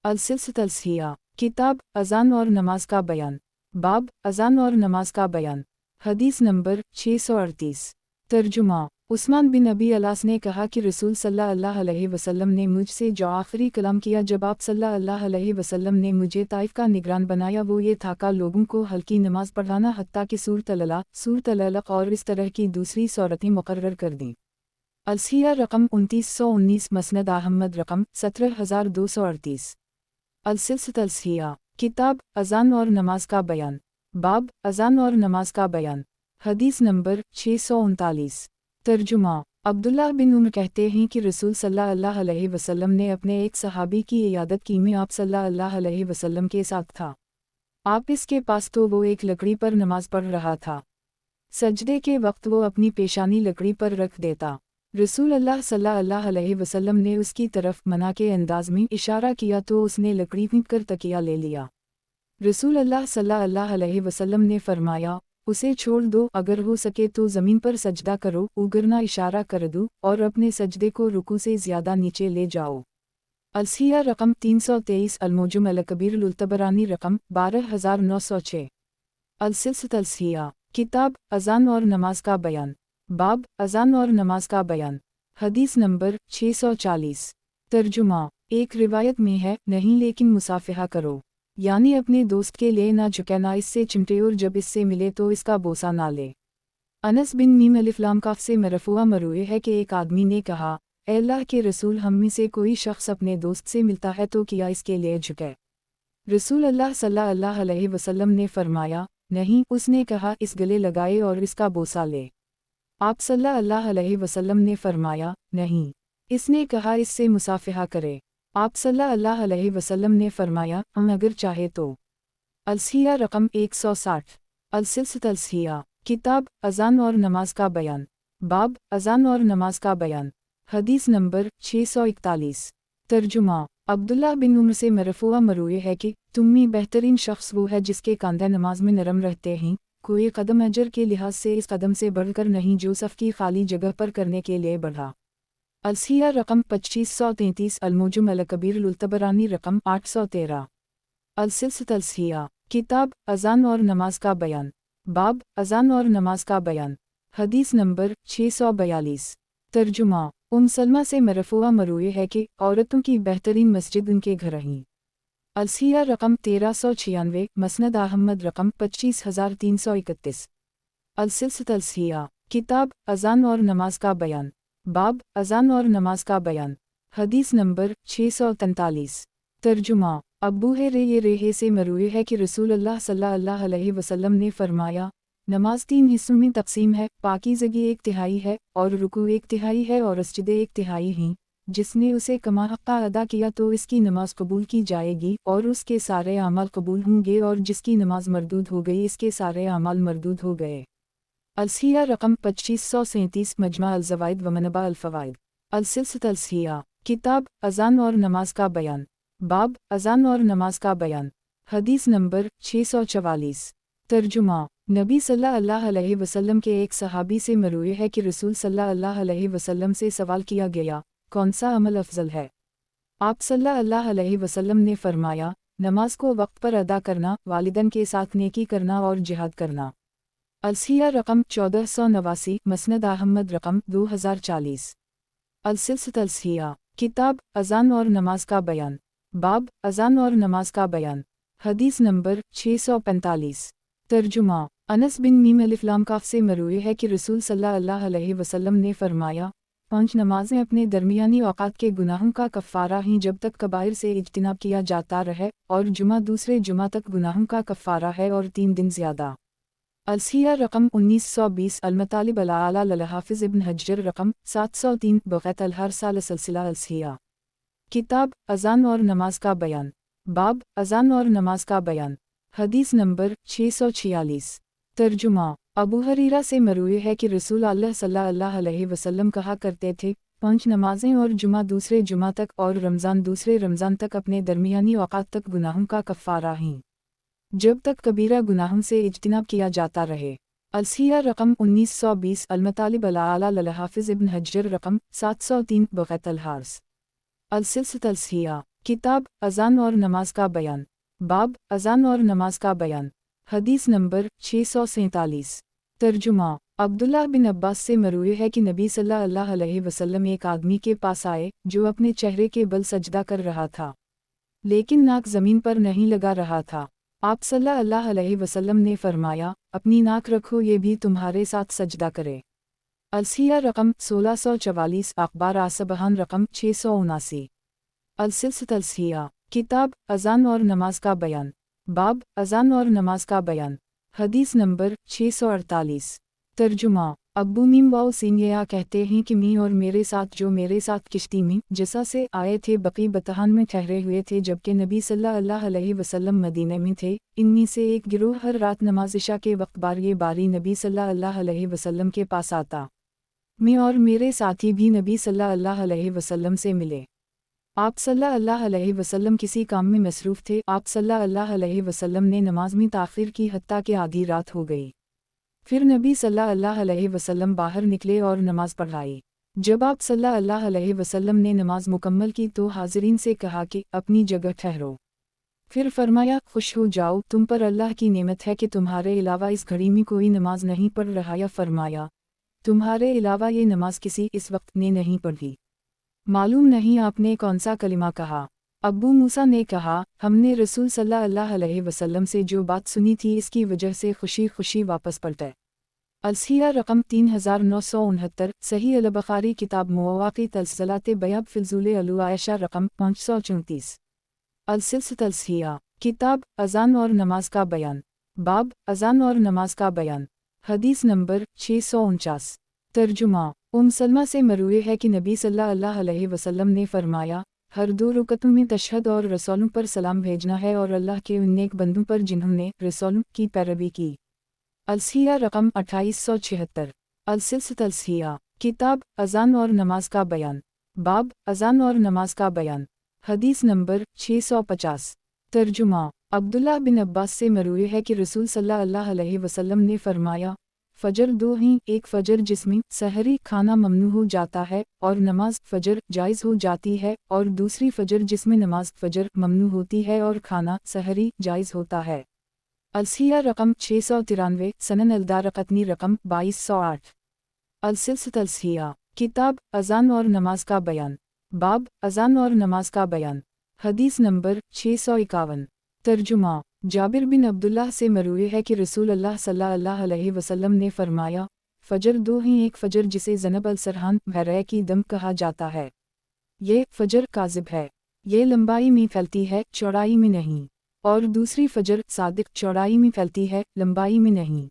[SPEAKER 1] अलसिया किताब अज़ान और नमाज का बयान। बाब अज़ान और नमाज का बयान। हदीस नंबर 638। तर्जुमा उस्मान बिन अबी अलास ने कहा कि रसूल सल्लल्लाहु अलैहि वसल्लम ने मुझसे जो आखिरी कलाम किया जब आप सल्लल्लाहु अलैहि वसल्लम ने मुझे ताइफ का निगरान बनाया वो ये था का लोगों को हल्की नमाज पढ़ाना हत्ता कि सूरत अलक और इस तरह की दूसरी सूरतें मुकर्रर कर दी। अलसिया रकम 2919। मसनद अहमद रकम 17238। अलसिया किताब अज़ान और नमाज का बयान। बाब अज़ान और नमाज का बयान। हदीस नंबर 639। तर्जुमा अब्दुल्लाह बिन उमर कहते हैं कि रसूल सल्लल्लाहु अलैहि वसल्लम ने अपने एक सहाबी की इयादत की, मैं आप सल्लल्लाहु अलैहि वसल्लम के साथ था। आप इसके पास तो वो एक लकड़ी पर नमाज पढ़ रहा था। सजदे के वक्त वो अपनी पेशानी लकड़ी पर रख देता। रसूल अल्लाह सल्लल्लाहु अलैहि वसल्लम ने उसकी तरफ मना के अंदाज में इशारा किया तो उसने लकड़ी पीट कर तकिया ले लिया। रसूल अल्लाह सल्लल्लाहु अलैहि वसल्लम ने फरमाया उसे छोड़ दो, अगर हो सके तो ज़मीन पर सजदा करो, उगरना इशारा कर दो और अपने सजदे को रुकू से ज़्यादा नीचे ले जाओ। अलसिया रकम 323। अलमोजुम अलकबीर लुल्तबरानी रकम 12906। अलसिया किताब अज़ान और नमाज का बयान। बाब अज़ान और नमाज का बयान। हदीस नंबर 640। तर्जुमा एक रिवायत में है नहीं लेकिन मुसाफिहा करो, यानी अपने दोस्त के लिए ना झुके ना इससे चिमटे और जब इससे मिले तो इसका बोसा ना ले। अनस बिन मीम अलिफ्लाम काफ से मरफुआ मरूए है कि एक आदमी ने कहा ए अल्लाह के रसूल, हम में से कोई शख्स अपने दोस्त से मिलता है तो क्या इसके लिए झुके? रसूल अल्लाह सल्लल्लाहु अलैहि वसल्लम ने फरमाया नहीं। उसने कहा इस गले लगाए और इसका बोसा ले। आप सल्लल्लाहु अलैहि वसल्लम ने फरमाया नहीं। इसने कहा इससे मुसाफिहा करे। आप सल्लल्लाहु अलैहि वसल्लम ने फरमाया अगर चाहे तो। अलसिया रकम 160। अलसिया किताब अज़ान और नमाज का बयान। बाब अज़ान और नमाज का बयान। हदीस नंबर 641। तर्जुमा अब्दुल्लाह बिन उमर से मरफुआ मरूए है कि तुम में बेहतरीन शख्स वो है जिसके कंधे नमाज में नरम रहते हैं, कोई कदम अजर के लिहाज से इस कदम से बढ़कर नहीं जो सफ़ की खाली जगह पर करने के लिए बढ़ा। अलसिया रकम 2533। अलमोजुम अलकबीर लुल्तबरानी रकम 813। अलसिया किताब अज़ान और नमाज का बयान। बाब अज़ान और नमाज का बयान। हदीस नंबर 642। तर्जुमा सलमा से मरफुआ मरूए है कि औरतों की बेहतरीन मस्जिद उनके घर रहीं। अलसिया रकम 1396, मसनद अहमद रकम 25331। अलसिलसिलत अलसिया, किताब अज़ान और नमाज का बयान, बाब अज़ान और नमाज का बयान। हदीस नंबर 643। तर्जुमा। अबू हुरैरा से मरवी है कि रसूलुल्लाह सल्लल्लाहु अलैहि वसल्लम ने फरमाया, नमाज 3 हिस्सों में तकसीम है, पाकीज़गी 1/3 है और रुकू 1/3 है और सजदे 1/3 हैं। जिसने उसे कमा हक़्क़ा अदा किया तो इसकी नमाज कबूल की जाएगी और उसके सारे अमाल कबूल होंगे, और जिसकी नमाज मरदूद हो गई इसके सारे अमाल मरदूद हो गए। अलसिया रकम 2537, मजमा अल-ज़वाइद व मनबा अल-फ़वाइद। अलसिलसिलत अलसिया, किताब अज़ान और नमाज का बयान, बाब अज़ान और नमाज का बयान। हदीस नंबर 644। तर्जुमा। नबी सल्लल्लाहु अलैहि वसल्लम के एक सहाबी से मरवी है कि रसूल सल्लल्लाहु अलैहि वसल्लम से सवाल किया गया, कौन सा अमल अफजल है? आप सल्लल्लाहु अलैहि वसल्लम ने फरमाया, नमाज को वक्त पर अदा करना, वालिदैन के साथ नेकी करना और जिहाद करना। अलसिया रकम 1489, मसनद अहमद रकम 2040। अलसिलसिलत अलसिया, किताब अज़ान और नमाज का बयान, बाब अज़ान और नमाज का बयान। हदीस नंबर 645। तर्जुमा। अनस बिन मीम अलिफ़ काफ से मरवी है कि रसूल सल्लल्लाहु अलैहि वसल्लम ने फरमाया, 5 नमाज़ें अपने दरमियानी औक़ात के गुनाहों का कफ़ारा हैं जब तक कबाइर से इज्तिनाब किया जाता रहे, और जुमा दूसरे जुमा तक गुनाहों का कफ़ारा है और 3 दिन ज़्यादा। अलसिया रकम 1920, अलमतालिब अल-आला लल-हाफ़िज़ इब्न हजर रकम 703, बग़ैत अल-हरसाल सिलसिला अलसिया, किताब अज़ान और नमाज का बयान, बाब अज़ान और नमाज का बयान। हदीस नंबर 646। तर्जुमा। अबू हुरैरा से मरवी है कि रसूल अल्लाह सल्लल्लाहु अलैहि वसल्लम कहा करते थे, 5 नमाज़ें और जुमा दूसरे जुमा तक और रमज़ान दूसरे रमज़ान तक अपने दरमियानी औक़ात तक गुनाहों का कफ़ारा हैं, जब तक कबीरा गुनाहों से इज्तिनाब किया जाता रहे। अलसिया रकम 1920, अलमतालिब अल-आला लल-हाफ़िज़ इब्न हजर रकम 703, बग़ैत अल-हार्स। अलसिलसिलत अलसिया, किताब अज़ान और नमाज का बयान, बाब अज़ान और नमाज का बयान। हदीस नंबर 647। तर्जुमा। अब्दुल्लाह बिन अब्बास से मरवी है कि नबी सल्लल्लाहु अलैहि वसल्लम एक आदमी के पास आए जो अपने चेहरे के बल सजदा कर रहा था, लेकिन नाक ज़मीन पर नहीं लगा रहा था। आप सल्लल्लाहु अलैहि वसल्लम ने फरमाया, अपनी नाक रखो, ये भी तुम्हारे साथ सजदा करे। अलसिया रकम 1644, अखबार आसबहान रकम 679। अलसिलसिलत अलसिया, किताब अज़ान और नमाज का बयान, बाब अज़ान और नमाज का बयान। हदीस नंबर 648। तर्जुमा। अब्बू मीम वाओ सिंह कहते हैं कि मी और मेरे साथ जो मेरे साथ किश्ती में जसा से आए थे बकी बतहान में ठहरे हुए थे, जबकि नबी सल्लल्लाहु अलैहि वसल्लम मदीने में थे। इनमें से एक गिरोह हर रात नमाज इशा के वक्त बारी नबी सल्लल्लाहु अलैहि वसल्लम के पास आता। मैं और मेरे साथी भी नबी सल्लल्लाहु अलैहि वसल्लम से मिले। आप सल्लल्लाहु अलैहि वसल्लम किसी काम में मसरूफ़ थे। आप सल्लल्लाहु अलैहि वसल्लम ने नमाज में ताख़ीर की हत्ता कि आधी रात हो गई। फिर नबी सल्लल्लाहु अलैहि वसल्लम बाहर निकले और नमाज पढ़ाई। जब आप सल्लल्लाहु अलैहि वसल्लम ने नमाज मुकम्मल की तो हाज़रीन से कहा कि अपनी जगह ठहरो। फिर फरमाया, खुश हो जाओ, तुम पर अल्लाह की नेमत है कि तुम्हारे अलावा इस घड़ी में कोई नमाज नहीं पढ़ रहा, या फरमाया, तुम्हारे अलावा ये नमाज किसी इस वक्त ने नहीं पढ़ी। मालूम नहीं आपने कौन सा कलिमा कहा। अब्बू मूसा ने कहा, हमने रसूल सल्लल्लाहु अलैहि वसल्लम से जो बात सुनी थी इसकी वजह से खुशी खुशी वापस पलटे। अलसिया रकम 3969, सही अल-बुखारी किताब मुवाक़ीत अल-सलात बयाब फिज़ूल अलु आयशा रकम 534। अलसिलसिलत अलसिया, किताब अज़ान और नमाज का बयान, बाब अज़ान और नमाज का बयान। हदीस नंबर 649। तर्जुमा। सलमा से मरवी है कि नबी सल्लल्लाहु अलैहि वसल्लम ने फरमाया, हर 2 रुकतों में तशहद और रसूलों पर सलाम भेजना है और अल्लाह के उन नेक बंदों पर जिन्होंने रसूलों की पैरवी की। अलसिया रकम 2876। अलसिलसिलत अलसिया, किताब अज़ान और नमाज का बयान, बाब अज़ान और नमाज का बयान। हदीस नंबर 650। तर्जुमा। अब्दुल्लाह बिन अब्बास से मरवी है कि रसूल सल्लल्लाहु अलैहि वसल्लम ने फरमाया, फ़जर 2 हैं, एक फ़जर जिसमें सहरी खाना ममनू हो जाता है और नमाज फ़जर जायज़ हो जाती है, और दूसरी फ़जर जिसमें नमाज फ़जर ममनू होती है और खाना सहरी जायज़ होता है। अलसिया रकम 693, सनन अल-दारक़ुतनी रकम 2208। अलसिलसिलत अलसिया, किताब अज़ान और नमाज का बयान, बाब अज़ान और नमाज का बयान। حدیث نمبر 651۔ ترجمہ۔ جابر بن عبداللہ سے مروی ہے کہ رسول اللہ صلی اللہ علیہ وسلم نے فرمایا، فجر دو ہیں، ایک فجر جسے ذنب السرحان بحیرہ کی دم کہا جاتا ہے، یہ فجر کاذب ہے، یہ لمبائی میں پھیلتی ہے چوڑائی میں نہیں، اور دوسری فجر صادق چوڑائی میں پھیلتی ہے لمبائی میں نہیں۔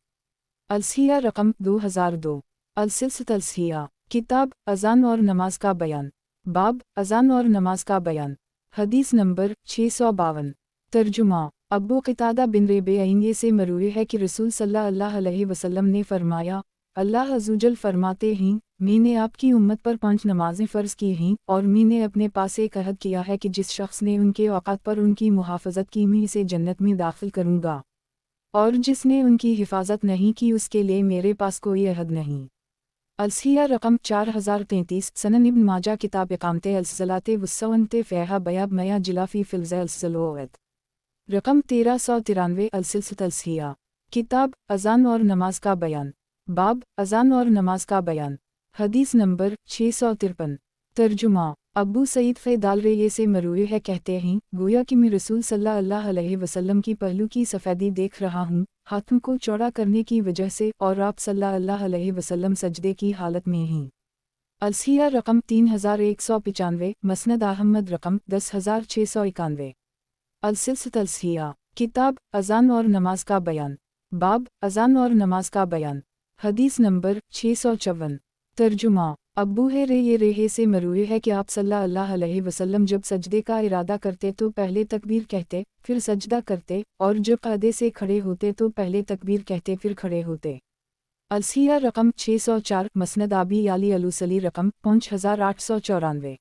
[SPEAKER 1] الصحیحہ رقم 2002۔ السلسلۃ الصحیحہ، کتاب اذان اور نماز کا بیان، باب اذان اور نماز کا بیان، حدیث نمبر 652۔ ترجمہ۔ ابو قتادہ بن ربیعہ سے مروی ہے کہ رسول صلی اللہ علیہ وسلم نے فرمایا، اللہ عزوجل فرماتے ہیں، میں نے آپ کی امت پر 5 نمازیں فرض کی ہیں، اور میں نے اپنے پاس ایک عہد کیا ہے کہ جس شخص نے ان کے اوقات پر ان کی محافظت کی میں اسے جنت میں داخل کروں گا، اور جس نے ان کی حفاظت نہیں کی اس کے لیے میرے پاس کوئی عہد نہیں۔ الصحیحہ رقم 4033۔ سنن ابن ماجہ کتاب اقامت الصلاۃ والصلاۃ فیہا بیاب میہ جلافی فلز الصلوات، رقم 1393۔ السلسلۃ الصحیحہ، کتاب اذان اور نماز کا بیان، باب اذان اور نماز کا بیان، حدیث نمبر 653۔ ترجمہ۔ ابو سعید خدری سے مروی ہے کہتے ہیں، گویا کہ میں رسول صلی اللہ علیہ وسلم کی پہلو کی سفیدی دیکھ رہا ہوں ہاتھوں کو چوڑا کرنے کی وجہ سے، اور آپ صلی اللہ علیہ وسلم سجدے کی حالت میں ہیں۔ الصحیحہ رقم 3195۔ مسند احمد رقم 10691۔ السلسلۃ الصحیحہ، کتاب اذان اور نماز کا بیان، باب اذان اور نماز کا بیان، حدیث نمبر 654۔ ترجمہ۔ ابو ہریرہ سے مروی ہے کہ آپ صلی اللہ علیہ وسلم جب سجدے کا ارادہ کرتے تو پہلے تکبیر کہتے پھر سجدہ کرتے، اور جب قعدے سے کھڑے ہوتے تو پہلے تکبیر کہتے پھر کھڑے ہوتے۔ الصحیحہ رقم 604۔ مسند ابی علی الوصلی رقم 5894۔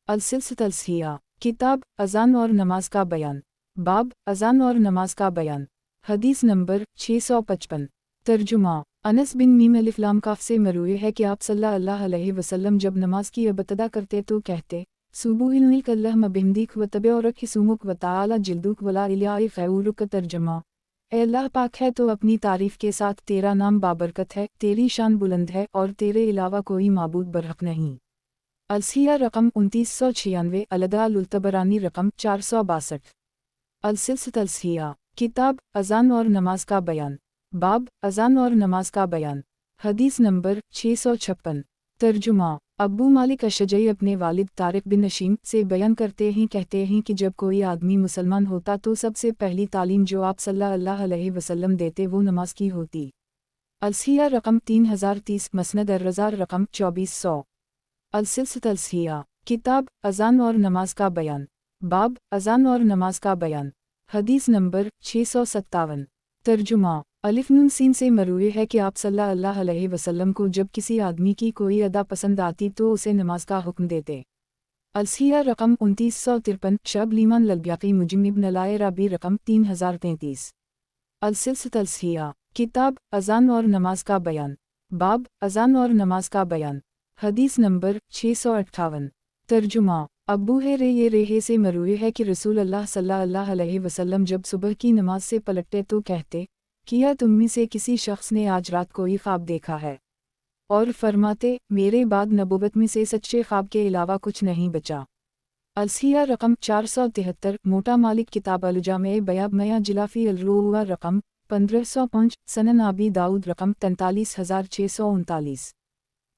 [SPEAKER 1] السلسلۃ الصحیحہ، کتاب اذان اور نماز کا بیان، باب اذان اور نماز کا بیان، حدیث نمبر 655۔ ترجمہ۔ انس بن میم الف لام کاف سے مروی ہے کہ آپ صلی اللہ علیہ وسلم جب نماز کی ابتدا کرتے تو کہتے، سبحانک اللہم بحمدک و تبارک اسمک و تعالی جلدک ولا الہ غیرک۔ ترجمہ۔ اے اللہ پاک ہے تو اپنی تعریف کے ساتھ تیرا نام بابرکت ہے، تیری شان بلند ہے، اور تیرے علاوہ کوئی معبود برحق نہیں۔ الصحیحہ رقم 2996۔ الدلال الطبرانی رقم 462۔ السلسلۃ الصحیحہ، کتاب اذان اور نماز کا بیان، باب اذان اور نماز کا بیان، حدیث نمبر 656۔ ترجمہ۔ ابو مالک اشجعی اپنے والد طارق بن نشیم سے بیان کرتے ہیں کہتے ہیں کہ جب کوئی آدمی مسلمان ہوتا تو سب سے پہلی تعلیم جو آپ صلی اللہ علیہ وسلم دیتے وہ نماز کی ہوتی۔ الصحیحہ رقم 3030۔ مسند الرضا رقم 2400۔ السلسلۃ الصحیحہ، کتاب اذان اور نماز کا بیان، باب اذان اور نماز کا بیان، حدیث نمبر 657۔ ترجمہ۔ الف نون سین سے مروی ہے کہ آپ صلی اللہ علیہ وسلم کو جب کسی آدمی کی کوئی ادا پسند آتی تو اسے نماز کا حکم دیتے۔ الصحیحہ رقم 2953۔ شعب لیمان للبیاقی مجم ابن العرابی رقم 3033۔ السلسلۃ الصحیحہ، کتاب اذان اور نماز کا بیان، باب اذان اور نماز کا بیان، حدیث نمبر 658۔ ترجمہ۔ ابو ہریرہ سے مروی ہے کہ رسول اللہ صلی اللہ علیہ وسلم جب صبح کی نماز سے پلٹتے تو کہتے، کیا تم میں سے کسی شخص نے آج رات کوئی خواب دیکھا ہے؟ اور فرماتے، میرے بعد نبوت میں سے سچے خواب کے علاوہ کچھ نہیں بچا۔ الصحیحہ رقم 473۔ موٹا مالک کتاب الجامع بیاب میہ جلافی الروح رقم 1505۔ سنن ابی داؤد رقم 43639۔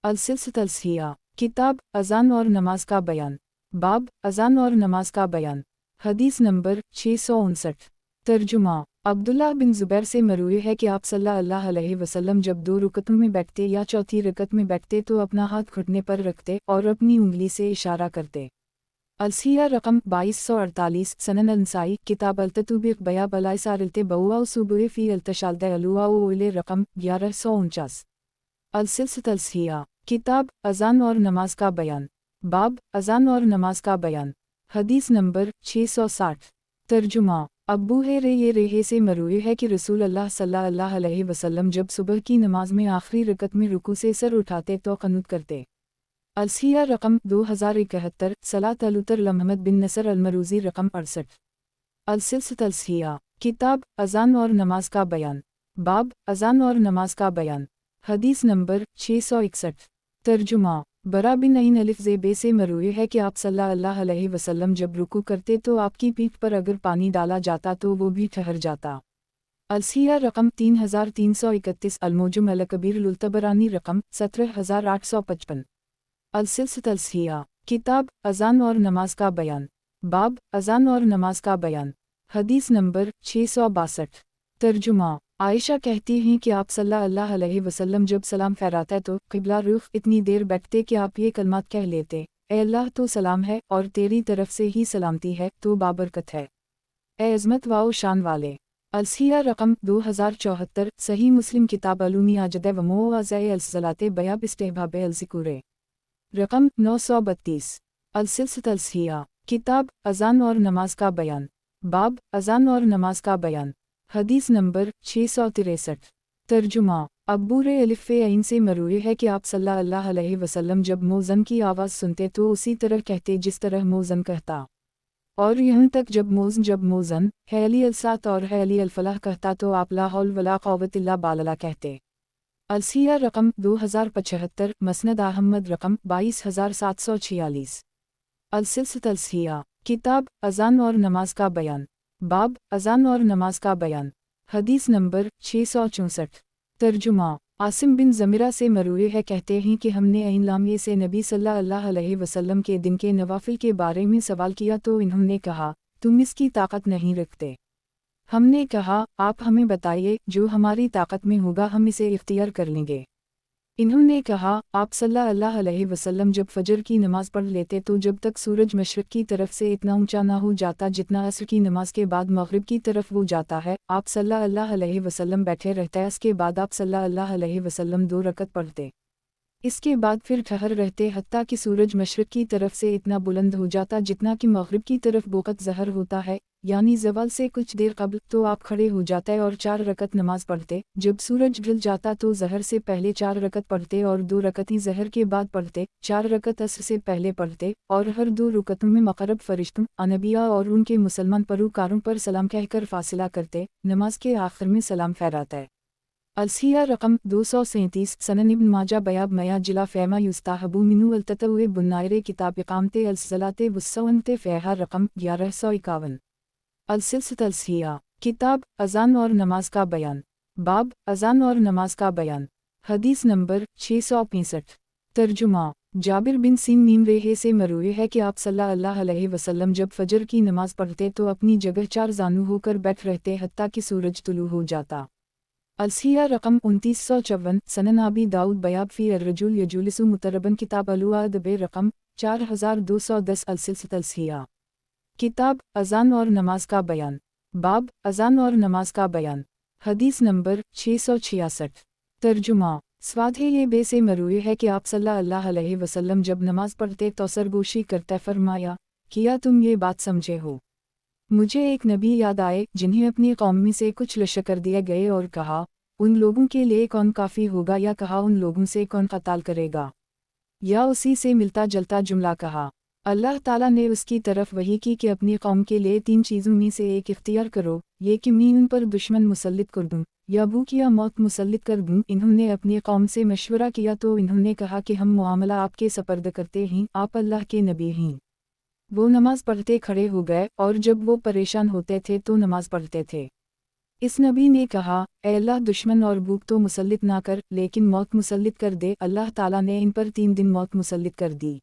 [SPEAKER 1] السلسلۃ الصحیحہ، کتاب اذان اور نماز کا بیان، باب اذان اور نماز کا بیان، حدیث نمبر 659۔ ترجمہ۔ عبداللہ بن زبیر سے مروی ہے کہ آپ صلی اللہ علیہ وسلم جب 2 رکعتوں میں بیٹھتے یا چوتھی رکعت میں بیٹھتے تو اپنا ہاتھ گھٹنے پر رکھتے اور اپنی انگلی سے اشارہ کرتے۔ الصحیحہ رقم 2248۔ سنن النسائی کتاب التطبیق بیاب الائسار التبوع صبح فی التشالد الوا رقم 1149۔ السلسلۃ الصحیحہ، کتاب اذان اور نماز کا بیان، باب اذان اور نماز کا بیان، حدیث نمبر 660۔ ترجمہ۔ ابو ہریرہ سے مروی ہے کہ رسول اللہ صلی اللہ علیہ وسلم جب صبح کی نماز میں آخری رکعت میں رکوع سے سر اٹھاتے تو قنوت کرتے۔ الصحیحہ رقم 2071۔ صلاۃ الوتر لمحمد بن نصر المروزی رقم 68۔ السلسلۃ الصحیحہ، کتاب اذان اور نماز کا بیان، باب اذان اور نماز کا بیان، حدیث نمبر 661۔ ترجمہ۔ बरा बिन अईन अलिफ ज़े बे से मरूए है कि आप सल्लल्लाहु अलैहि वसल्लम जब रुकू करते तो आपकी पीठ पर अगर पानी डाला जाता तो वो भी ठहर जाता। अलसिया रकम 3331, अलमोजुम अल कबीर लुल्तबरानी रकम 17855। अलसिलसिलत अलसिया, किताब अज़ान और नमाज का बयान, बाब अज़ान और नमाज का बयान। हदीस नंबर 662। तर्जुमा, आयशा कहती हैं कि आप सल्लल्लाहु अलैहि वसल्लम जब सलाम फहराते तो क़िबला रुख इतनी देर बैठते कि आप ये कलमात कह लेते, ए अल्लाह तो सलाम है और तेरी तरफ से ही सलामती है तो बाबरकत है, ए अज़मत वाओ शान वाले। अलसिया रकम 2074, सही मुस्लिम किताब अलूमी आजद व मोअज़े अलसलाते बयाब इस्तेहबाब अलज़िकुरे रकम 932। अलसिलसिलत अलसिया, किताब अज़ान और नमाज का बयान, बाब अज़ान और नमाज का बयान। हदीस नंबर 663। तर्जुमा, अब्बूरे अलिफ़े ऐन से मरूए है कि आप सल्लल्लाहु अलैहि वसल्लम जब मोज़न की आवाज़ सुनते तो उसी तरह कहते जिस तरह मोज़न कहता, और यहाँ तक जब मोज़न है अली अलसात और है अली अलफलाह कहता तो आप ला हौल वला क़ुव्वत इल्ला बिल्लाह कहते। अलसिया रकम 2075, मसनद अहमद रकम 22746। अलसिलसिलत अलसिया, किताब अज़ान और नमाज का बयान, बाब अज़ान और नमाज का बयान। हदीस नंबर 664। तर्जुमा, आसिम बिन ज़मीरा से मरूए है कहते हैं कि हमने ऐन लामिये से नबी सल्लल्लाहु अलैहि वसल्लम के दिन के नवाफिल के बारे में सवाल किया तो इन्होंने कहा, तुम इसकी ताकत नहीं रखते। हमने कहा, आप हमें बताइए, जो हमारी ताकत में होगा हम इसे इख्तियार कर लेंगे। इन्होंने कहा, आप सल्लल्लाहु अलैहि वसल्लम जब फजर की नमाज पढ़ लेते तो जब तक सूरज मशरिक़ की तरफ से इतना ऊंचा ना हो जाता जितना असर की नमाज के बाद मग़रिब की तरफ वो जाता है, आप सल्लल्लाहु अलैहि वसल्लम बैठे रहते हैं। इसके बाद आप सल्लल्लाहु अलैहि वसल्लम 2 रकत पढ़ते, इसके बाद फिर ठहर रहते हत्ता कि सूरज मशरिक़ की तरफ से इतना बुलंद हो जाता जितना कि मग़रिब की तरफ वक़्त ज़हर होता है, यानी ज़वाल से कुछ देर क़ब्ल। तो आप खड़े हो जाते और 4 रकत नमाज पढ़ते। जब सूरज ढल जाता तो ज़हर से पहले 4 रकत पढ़ते और 2 रकतें ज़हर के बाद पढ़ते, 4 रकत असर से पहले पढ़ते और हर 2 रकतों में मक़रब फ़रिश्तों, अनबिया और उनके मुसलमान परोकारों पर सलाम कहकर फ़ासिला करते। नमाज के आखिर में सलाम फहराते। अलसिया रकम 237, सनन इब्न माजा बयाब मया जिला फ़ैमा युस्ताहबू मिनु अलततवे बुन्नायरे किताब इक़ामते अलसलाते वस्सवनते फ़ैहा रकम 1151। अलसिलसिलत अलसिया, किताब अज़ान और नमाज का बयान, बाब अज़ान और नमाज का बयान। हदीस नंबर 665। तर्जुमा, जाबिर बिन सीन मीम रेहे से मरूए है कि आप सल्लल्लाहु अलैहि वसल्लम जब फजर की नमाज पढ़ते तो अपनी जगह 4 जानू होकर बैठ रहते हत्ता कि सूरज तुलू हो जाता। अलसिया रकम 2954, सनन आबी दाऊद बयाब फ़ी अर्रजुल यजुलिसु मुतरबन किताब अलुआद बे रकम 4210। अलसिलसिलत अलसिया, किताब अज़ान और नमाज का बयान, बाब अज़ान और नमाज का बयान। हदीस नंबर 666। तर्जुमा, स्वाधे ये बे से मरूए है कि आप सल्लल्लाहु अलैहि वसल्लम जब नमाज पढ़ते तो सरगोशी करते फरमाया, किया तुम ये बात समझे हो? मुझे एक नबी याद आए जिन्हें अपनी कौम में से कुछ लश्कर दिए गए और कहा, उन लोगों के लिए कौन काफ़ी होगा, या कहा उन लोगों से कौन क़त्ल करेगा, या उसी से मिलता जुलता जुमला कहा। अल्लाह ताला ने उसकी तरफ वही की कि अपनी कौम के लिए 3 चीज़ों में से एक इख्तियार करो, ये कि मैं उन पर दुश्मन मुसल्लित कर दूँ या भूख या मौत मुसल्लित कर दूँ। इन्होंने अपनी कौम से मशवरा किया तो इन्होंने कहा कि हम मामला आपके सपर्द करते हैं, आप अल्लाह के नबी हैं। वो नमाज पढ़ते खड़े हो गए और जब वो परेशान होते थे तो नमाज पढ़ते थे। इस नबी ने कहा, ए अल्लाह, दुश्मन और भूख तो मुसल्लित ना कर, लेकिन मौत मुसल्लित कर दे। अल्लाह ताला ने इन पर 3 दिन मौत मुसल्लित कर दी।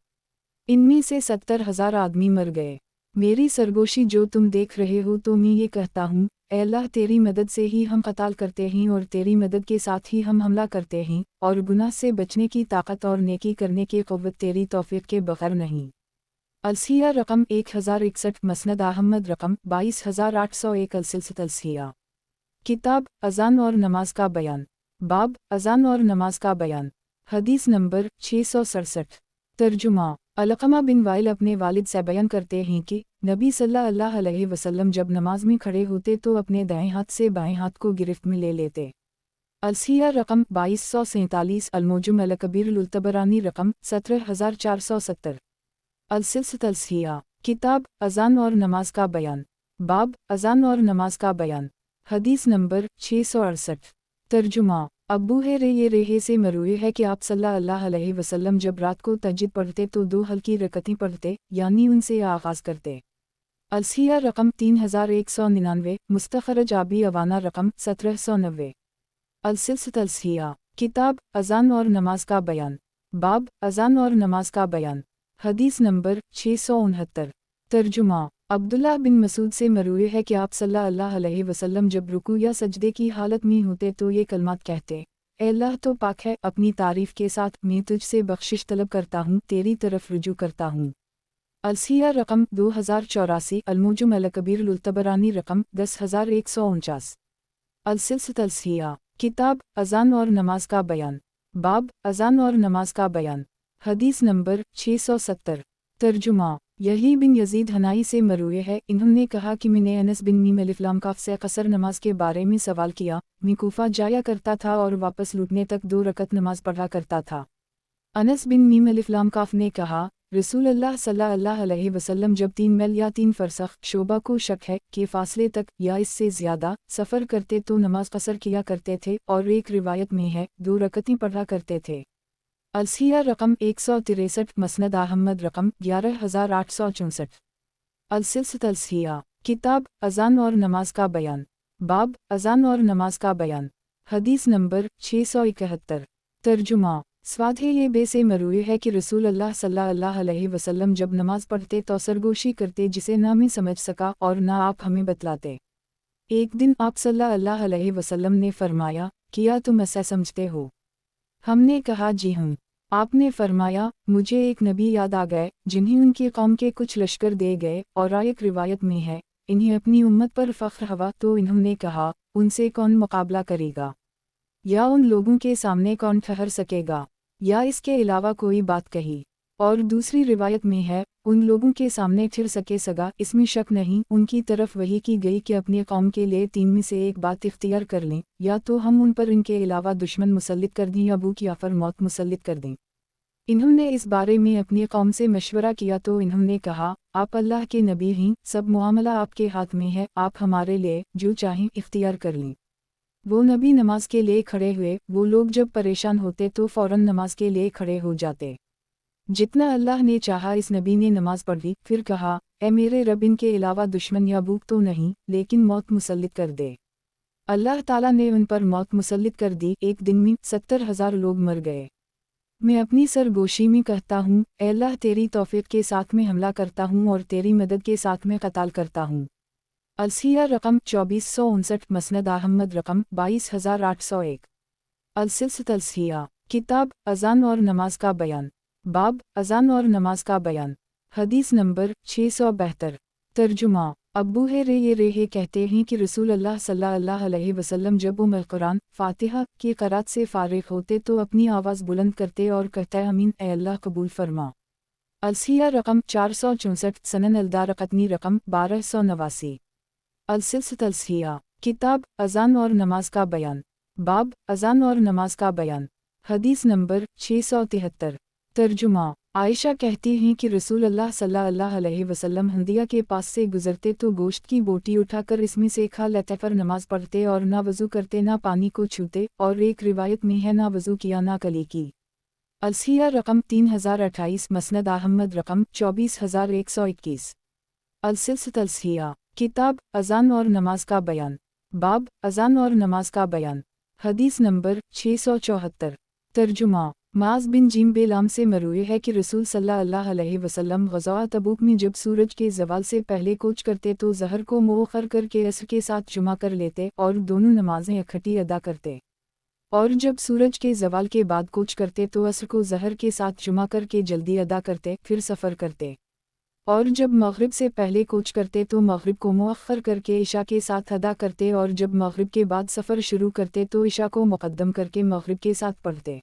[SPEAKER 1] इनमें से 70,000 आदमी मर गए। मेरी सरगोशी जो तुम देख रहे हो तो मैं ये कहता हूँ, ए अल्लाह, तेरी मदद से ही हम क़त्ल करते हैं और तेरी मदद के साथ ही हम हमला करते हैं, और गुनाह से बचने की ताकत और नेकी करने की क़ुव्वत तेरी तौफ़ीक़ के बग़ैर नहीं। अलसिया रकम 1061, मसनद अहमद रकम 22801। अलसिलसिलत अलसिया, किताब अज़ान और नमाज का बयान, बाब अज़ान और नमाज का बयान। हदीस नंबर 667। तर्जुमा, अलक़मा बिन वाइल अपने वालिद से बयान करते हैं कि नबी सल्लल्लाहु अलैहि वसल्लम जब नमाज में खड़े होते तो अपने दाएं हाथ से बाएं हाथ को गिरफ्त में ले लेते। अलसिया रकम 2247, अलमोजुम अल कबीर लुल्तबरानी रकम 17470। अलसिलसिलत अलसिया, किताब अज़ान और नमाज का बयान, बाब अज़ान और नमाज का बयान। हदीस नंबर 668। तर्जुमा, ابو ہے رہے سے مروی ہے کہ آپ صلی اللہ علیہ وسلم جب رات کو تہجد پڑھتے تو 2 ہلکی رکعتیں پڑھتے، یعنی ان سے آغاز کرتے۔ الصحیح رقم 3199، مستخرج آبی اوانا رقم 1790۔ السلسلۃ الصحیحہ، کتاب اذان اور نماز کا بیان، باب اذان اور نماز کا بیان، حدیث نمبر 669۔ ترجمہ: عبداللہ بن مسعود سے مروی ہے کہ آپ صلی اللہ علیہ وسلم جب رکوع یا سجدے کی حالت میں ہوتے تو یہ کلمات کہتے: اے اللہ تو پاک ہے اپنی تعریف کے ساتھ، میں تجھ سے بخشش طلب کرتا ہوں، تیری طرف رجوع کرتا ہوں۔ الصحیح رقم 2084، المعجم الکبیر للطبرانی رقم 10149۔ السلسلۃ الصحیحہ، کتاب اذان اور نماز کا بیان، باب اذان اور نماز کا بیان، حدیث نمبر 670۔ ترجمہ: یحییٰ بن یزید حنائی سے مروی ہے، انہوں نے کہا کہ میں نے انس بن میم الف لام کاف سے قصر نماز کے بارے میں سوال کیا، میں کوفہ جایا کرتا تھا اور واپس لوٹنے تک 2 رکعت نماز پڑھا کرتا تھا۔ انس بن میم الف لام کاف نے کہا، رسول اللہ صلی اللہ علیہ وسلم جب 3 میل یا 3 فرسخ، شعبہ کو شک ہے کہ فاصلے تک یا اس سے زیادہ سفر کرتے تو نماز قصر کیا کرتے تھے، اور ایک روایت میں ہے 2 رکعتیں پڑھا کرتے تھے۔ الصحیح رقم 163، مسند احمد رقم 11864۔ السلسلۃ الصحیحہ، کتاب اذان اور نماز کا بیان، باب اذان اور نماز کا بیان، حدیث نمبر 671۔ ترجمہ: سواد یہ بے سے مروی ہے کہ رسول اللہ صلی اللہ علیہ وسلم جب نماز پڑھتے تو سرگوشی کرتے جسے نہ میں سمجھ سکا اور نہ آپ ہمیں بتلاتے۔ ایک دن آپ صلی اللہ علیہ وسلم نے فرمایا، کیا تم ایسا سمجھتے ہو؟ ہم نے کہا جی ہوں۔ آپ نے فرمایا، مجھے ایک نبی یاد آ گئے جنہیں ان کی قوم کے کچھ لشکر دے گئے، اور ایک روایت میں ہے انہیں اپنی امت پر فخر ہوا، تو انہوں نے کہا ان سے کون مقابلہ کرے گا، یا ان لوگوں کے سامنے کون ٹھہر سکے گا، یا اس کے علاوہ کوئی بات کہی۔ اور دوسری روایت میں ہے ان لوگوں کے سامنے ٹھہر سکے سگا، اس میں شک نہیں۔ ان کی طرف وحی کی گئی کہ اپنی قوم کے لیے 3 میں سے ایک بات اختیار کر لیں، یا تو ہم ان پر ان کے علاوہ دشمن مسلط کر دیں یا بھوک یا پھر موت مسلط کر دیں۔ انہوں نے اس بارے میں اپنی قوم سے مشورہ کیا تو انہوں نے کہا، آپ اللہ کے نبی ہیں، سب معاملہ آپ کے ہاتھ میں ہے، آپ ہمارے لیے جو چاہیں اختیار کر لیں۔ وہ نبی نماز کے لیے کھڑے ہوئے، وہ لوگ جب پریشان ہوتے تو فوراً نماز کے لیے کھڑے ہو جاتے۔ جتنا اللہ نے چاہا اس نبی نے نماز پڑھی، پھر کہا، اے میرے رب، ان کے علاوہ دشمن یا بھوک تو نہیں، لیکن موت مسلط کر دے۔ اللہ تعالیٰ نے ان پر موت مسلط کر دی، ایک دن میں 70,000 لوگ مر گئے۔ میں اپنی سرگوشی میں کہتا ہوں، اے اللہ تیری توفیق کے ساتھ میں حملہ کرتا ہوں اور تیری مدد کے ساتھ میں قتال کرتا ہوں۔ الصحیح رقم 2459، مسند احمد رقم 22801۔ السلسلۃ الصحیحہ، کتاب اذان اور نماز کا بیان، باب اذان اور نماز کا بیان، حدیث نمبر 672۔ ترجمہ: ابو رہے کہتے ہیں کہ رسول اللہ صلی اللہ علیہ وسلم جب القرآن فاتحہ کی قرات سے فارغ ہوتے تو اپنی آواز بلند کرتے اور کہتے آمین، اے اللہ قبول فرما۔ الصحیح رقم 464، سنن الدارقطنی رقم 1289۔ السلسلۃ الصحیحہ، کتاب اذان اور نماز کا بیان، باب اذان اور نماز کا بیان، حدیث نمبر 673۔ ترجمہ: عائشہ کہتی ہیں کہ رسول اللہ صلی اللہ علیہ وسلم ہندیہ کے پاس سے گزرتے تو گوشت کی بوٹی اٹھا کر اس میں سے کھا لیتے، پر نماز پڑھتے اور نہ وضو کرتے نہ پانی کو چھوتے، اور ایک روایت میں ہے نہ وضو کیا نہ کلی کی۔ الصحیح رقم 3028، مسند احمد رقم 24121۔ السلسلۃ الصحیحہ، کتاب اذان اور نماز کا بیان، باب اذان اور نماز کا بیان، حدیث نمبر 674۔ ترجمہ: معاذ بن جبل سے مروی ہے کہ رسول صلی اللہ علیہ وسلم غزوہ تبوک میں جب سورج کے زوال سے پہلے کوچ کرتے تو ظہر کو مؤخر کر کے عصر کے ساتھ جمع کر لیتے اور دونوں نمازیں اکٹھی ادا کرتے، اور جب سورج کے زوال کے بعد کوچ کرتے تو عصر کو ظہر کے ساتھ جمع کر کے جلدی ادا کرتے، پھر سفر کرتے، اور جب مغرب سے پہلے کوچ کرتے تو مغرب کو مؤخر کر کے عشاء کے ساتھ ادا کرتے، اور جب مغرب کے بعد سفر شروع کرتے تو عشاء کو مقدم کر کے مغرب کے ساتھ پڑھتے۔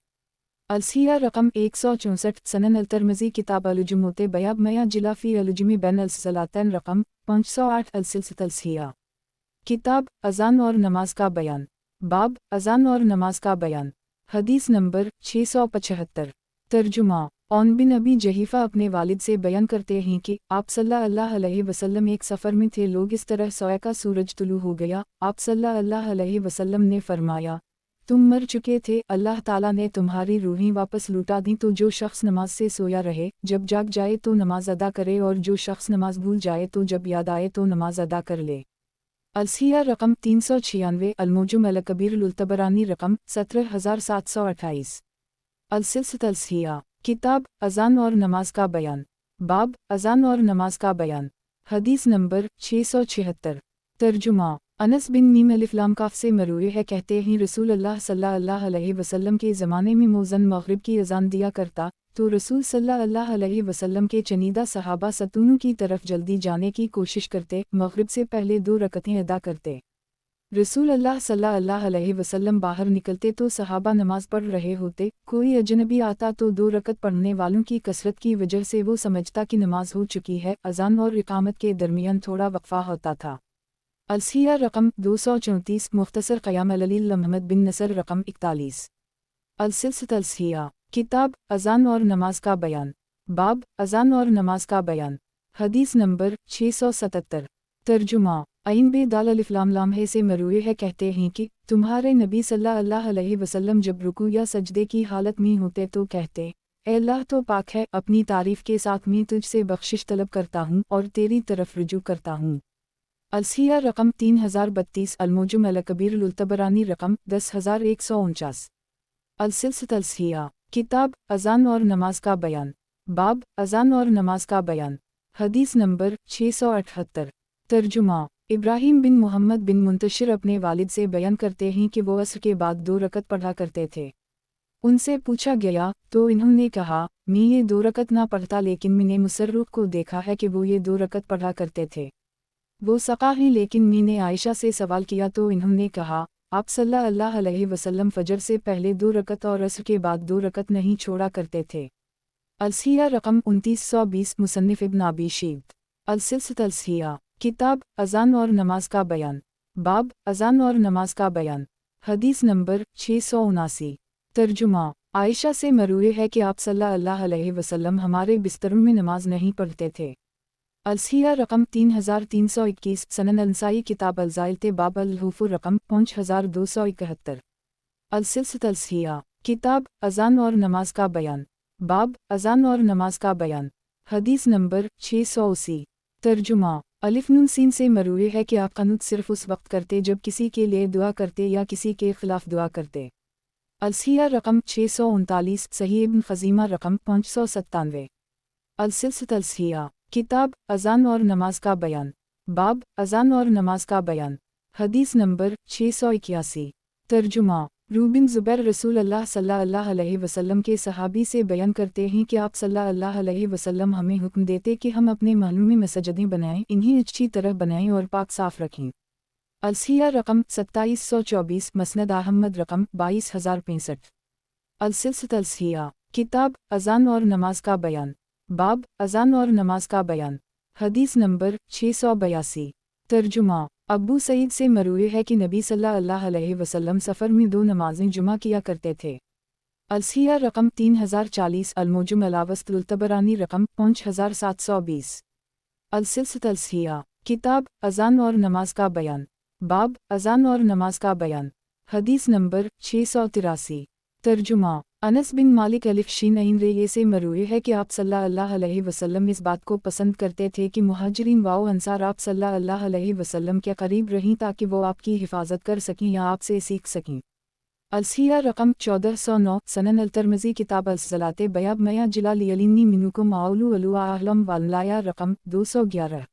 [SPEAKER 1] الصحیح رقم 164، سنن الترمذی کتاب الجمعۃ بیاب میاں جلا فی الجمع بین الصلاتین رقم 508۔ السلسلۃ الصحیحہ، کتاب اذان اور نماز کا بیان، باب اذان اور نماز کا بیان، حدیث نمبر 675۔ ترجمہ: عون بن ابی جحیفہ اپنے والد سے بیان کرتے ہیں کہ آپ صلی اللہ علیہ وسلم ایک سفر میں تھے، لوگ اس طرح سوئے کا سورج طلوع ہو گیا، آپ صلی اللہ علیہ وسلم نے فرمایا، तुम मर चुके थे, अल्लाह ताला ने तुम्हारी रूहें वापस लुटा दी। तो जो शख्स नमाज से सोया रहे, जब जाग जाए तो नमाज अदा करे, और जो शख्स नमाज भूल जाए तो जब याद आए तो नमाज अदा कर ले। अलसिया रकम 396, अलमुजम अलकबीर लुल्तबरानी रकम 17728। अलसिलसित अलसिया, किताब अजान और नमाज का बयान, बाब अजान और नमाज का बयान। हदीस नंबर 676। तर्जुमा अनस बिन मीम अलिफ लाम काफ से मरूए है, कहते हैं रसूल अल्लाह सल्लल्लाहु अलैहि वसल्लम के ज़माने में मुअज़्ज़िन मग़रिब की अज़ान दिया करता, तो रसूल सल्लल्लाहु अलैहि वसल्लम के चनीदा सहाबा सतूनों की तरफ जल्दी जाने की कोशिश करते, मग़रिब से पहले 2 रकअतें अदा करते। रसूल अल्लाह सल्लल्लाहु अलैहि वसल्लम बाहर निकलते तो सहाबा नमाज पढ़ रहे होते, कोई अजनबी आता तो 2 रकअत पढ़ने वालों की कसरत की वजह से वो समझता कि नमाज हो चुकी है। अज़ान और इक़ामत के दरमियान थोड़ा वक्फ़ा होता था। अलसिया रकम 234, मुख्तसर क़याम अल-अलील मोहम्मद बिन नसर रकम 41। अलसिलसित अलसिया, किताब अज़ान और नमाज का बयान, बाब अज़ान और नमाज का बयान। हदीस नंबर 677। तर्जुमा अइन बे दाल अलिफ लाम लाम्हे से मरूए है, कहते हैं कि तुम्हारे नबी सल्लल्लाहु अलैहि वसल्लम जब रुकू या सजदे की हालत में होते तो कहते, ए अल्लाह तो पाक है, अपनी तारीफ़ के साथ मैं तुझसे बख्शिश तलब करता हूँ और तेरी तरफ रुजू करता हूँ। अलसिया रकम 3032, अलमुजम अलकबीर लुल्तबरानी रकम 10149। अलसिलसित अलसिया, किताब अज़ान और नमाज का बयान, बाब अज़ान और नमाज का बयान। हदीस नंबर 678। तर्जुमा इब्राहीम बिन मोहम्मद बिन मुंतशिर अपने वालिद से बयान करते हैं कि वो असर के बाद 2 रकअत पढ़ा करते थे। उनसे पूछा गया तो इन्होंने कहा, मैं ये 2 रकअत ना पढ़ता, लेकिन मैंने मुसर्रुख को देखा है कि वो ये 2 रकअत पढ़ा करते थे। वो सका हैं, लेकिन मैंने आयशा से सवाल किया तो इन्होंने कहा, आप सल्लल्लाहु अलैहि वसल्लम फजर से पहले 2 रकअत और असर के बाद 2 रकअत नहीं छोड़ा करते थे। अलसिया रकम 2920, मुसन्निफ इब्न अबी शैबा। अलसिलसित अलसिया, किताब अज़ान और नमाज का बयान, बाब अज़ान और नमाज का बयान। हदीस नंबर 679। तर्जुमा आयशा से मरूए है कि आप सल्लल्लाहु अलैहि वसल्लम हमारे बिस्तरों में नमाज नहीं पढ़ते थे। अलसिया रकम 3321, सनन अंसाई किताब अलज़ाइल बाब अल-हुफ़ु रकम 5271। अलसिलसित अलसिया, किताब अज़ान और नमाज का बयान, बाब अज़ान और नमाज का बयान। हदीस नंबर 680। तर्जुमा अलिफ नून सीन से मरूए है कि आप क़नूत सिर्फ़ उस वक्त करते जब किसी के लिए दुआ करते या किसी के ख़िलाफ़ दुआ करते। अलसिया रकम 639, सही इब्न ख़ज़ीमा रकम 597। अलसिलसित अलसिया, किताब अज़ान और नमाज का बयान, बाब अज़ान और नमाज का बयान। हदीस नंबर 681। तर्जुमा रूबिन ज़ुबैर रसूल अल्लाह सल्लल्लाहु अलैहि वसल्लम के सहाबी से बयान करते हैं कि आप सल्लल्लाहु अलैहि वसल्लम हमें हुक्म देते कि हम अपने महलों में मस्जिदें बनाएं, इन्हें अच्छी तरह बनाएं और पाक साफ़ रखें। अलसिया रकम 2724, मसनद अहमद रकम 22065। अलसिलसित अलसिया, किताब अज़ान और नमाज का बयान, बाब अज़ान और नमाज का बयान। हदीस नंबर 682। तर्जुमा अबू सईद से मरूए है कि नबी सल्लल्लाहु अलैहि वसल्लम सफ़र में 2 नमाज़ें जुमा किया करते थे। अलसिया रकम 3040, अलमुजम अल-वस्त लुल्तबरानी रकम 5720। अलसिलसित अलसिया, किताब अज़ान और नमाज का बयान, बाब अज़ान और नमाज का बयान। हदीस नंबर 683। तर्जुमा अनस बिन मालिक अलिफ शीन ऐन रे से मरूए है कि आप सल्लल्लाहु अलैहि वसल्लम इस बात को पसंद करते थे कि मुहाजिरीन वाओ अंसार आप सल्लल्लाहु अलैहि वसल्लम के करीब रहें ताकि वो आपकी हिफाजत कर सकें या आपसे सीख सकें। अलसिया रकम 1409, सनन अल-तिर्मिज़ी किताब अल-सलाते बयाब मया जिला लियलिनी मिनुकुम आउलू अलुआ अहलम वाललाया रकम 211।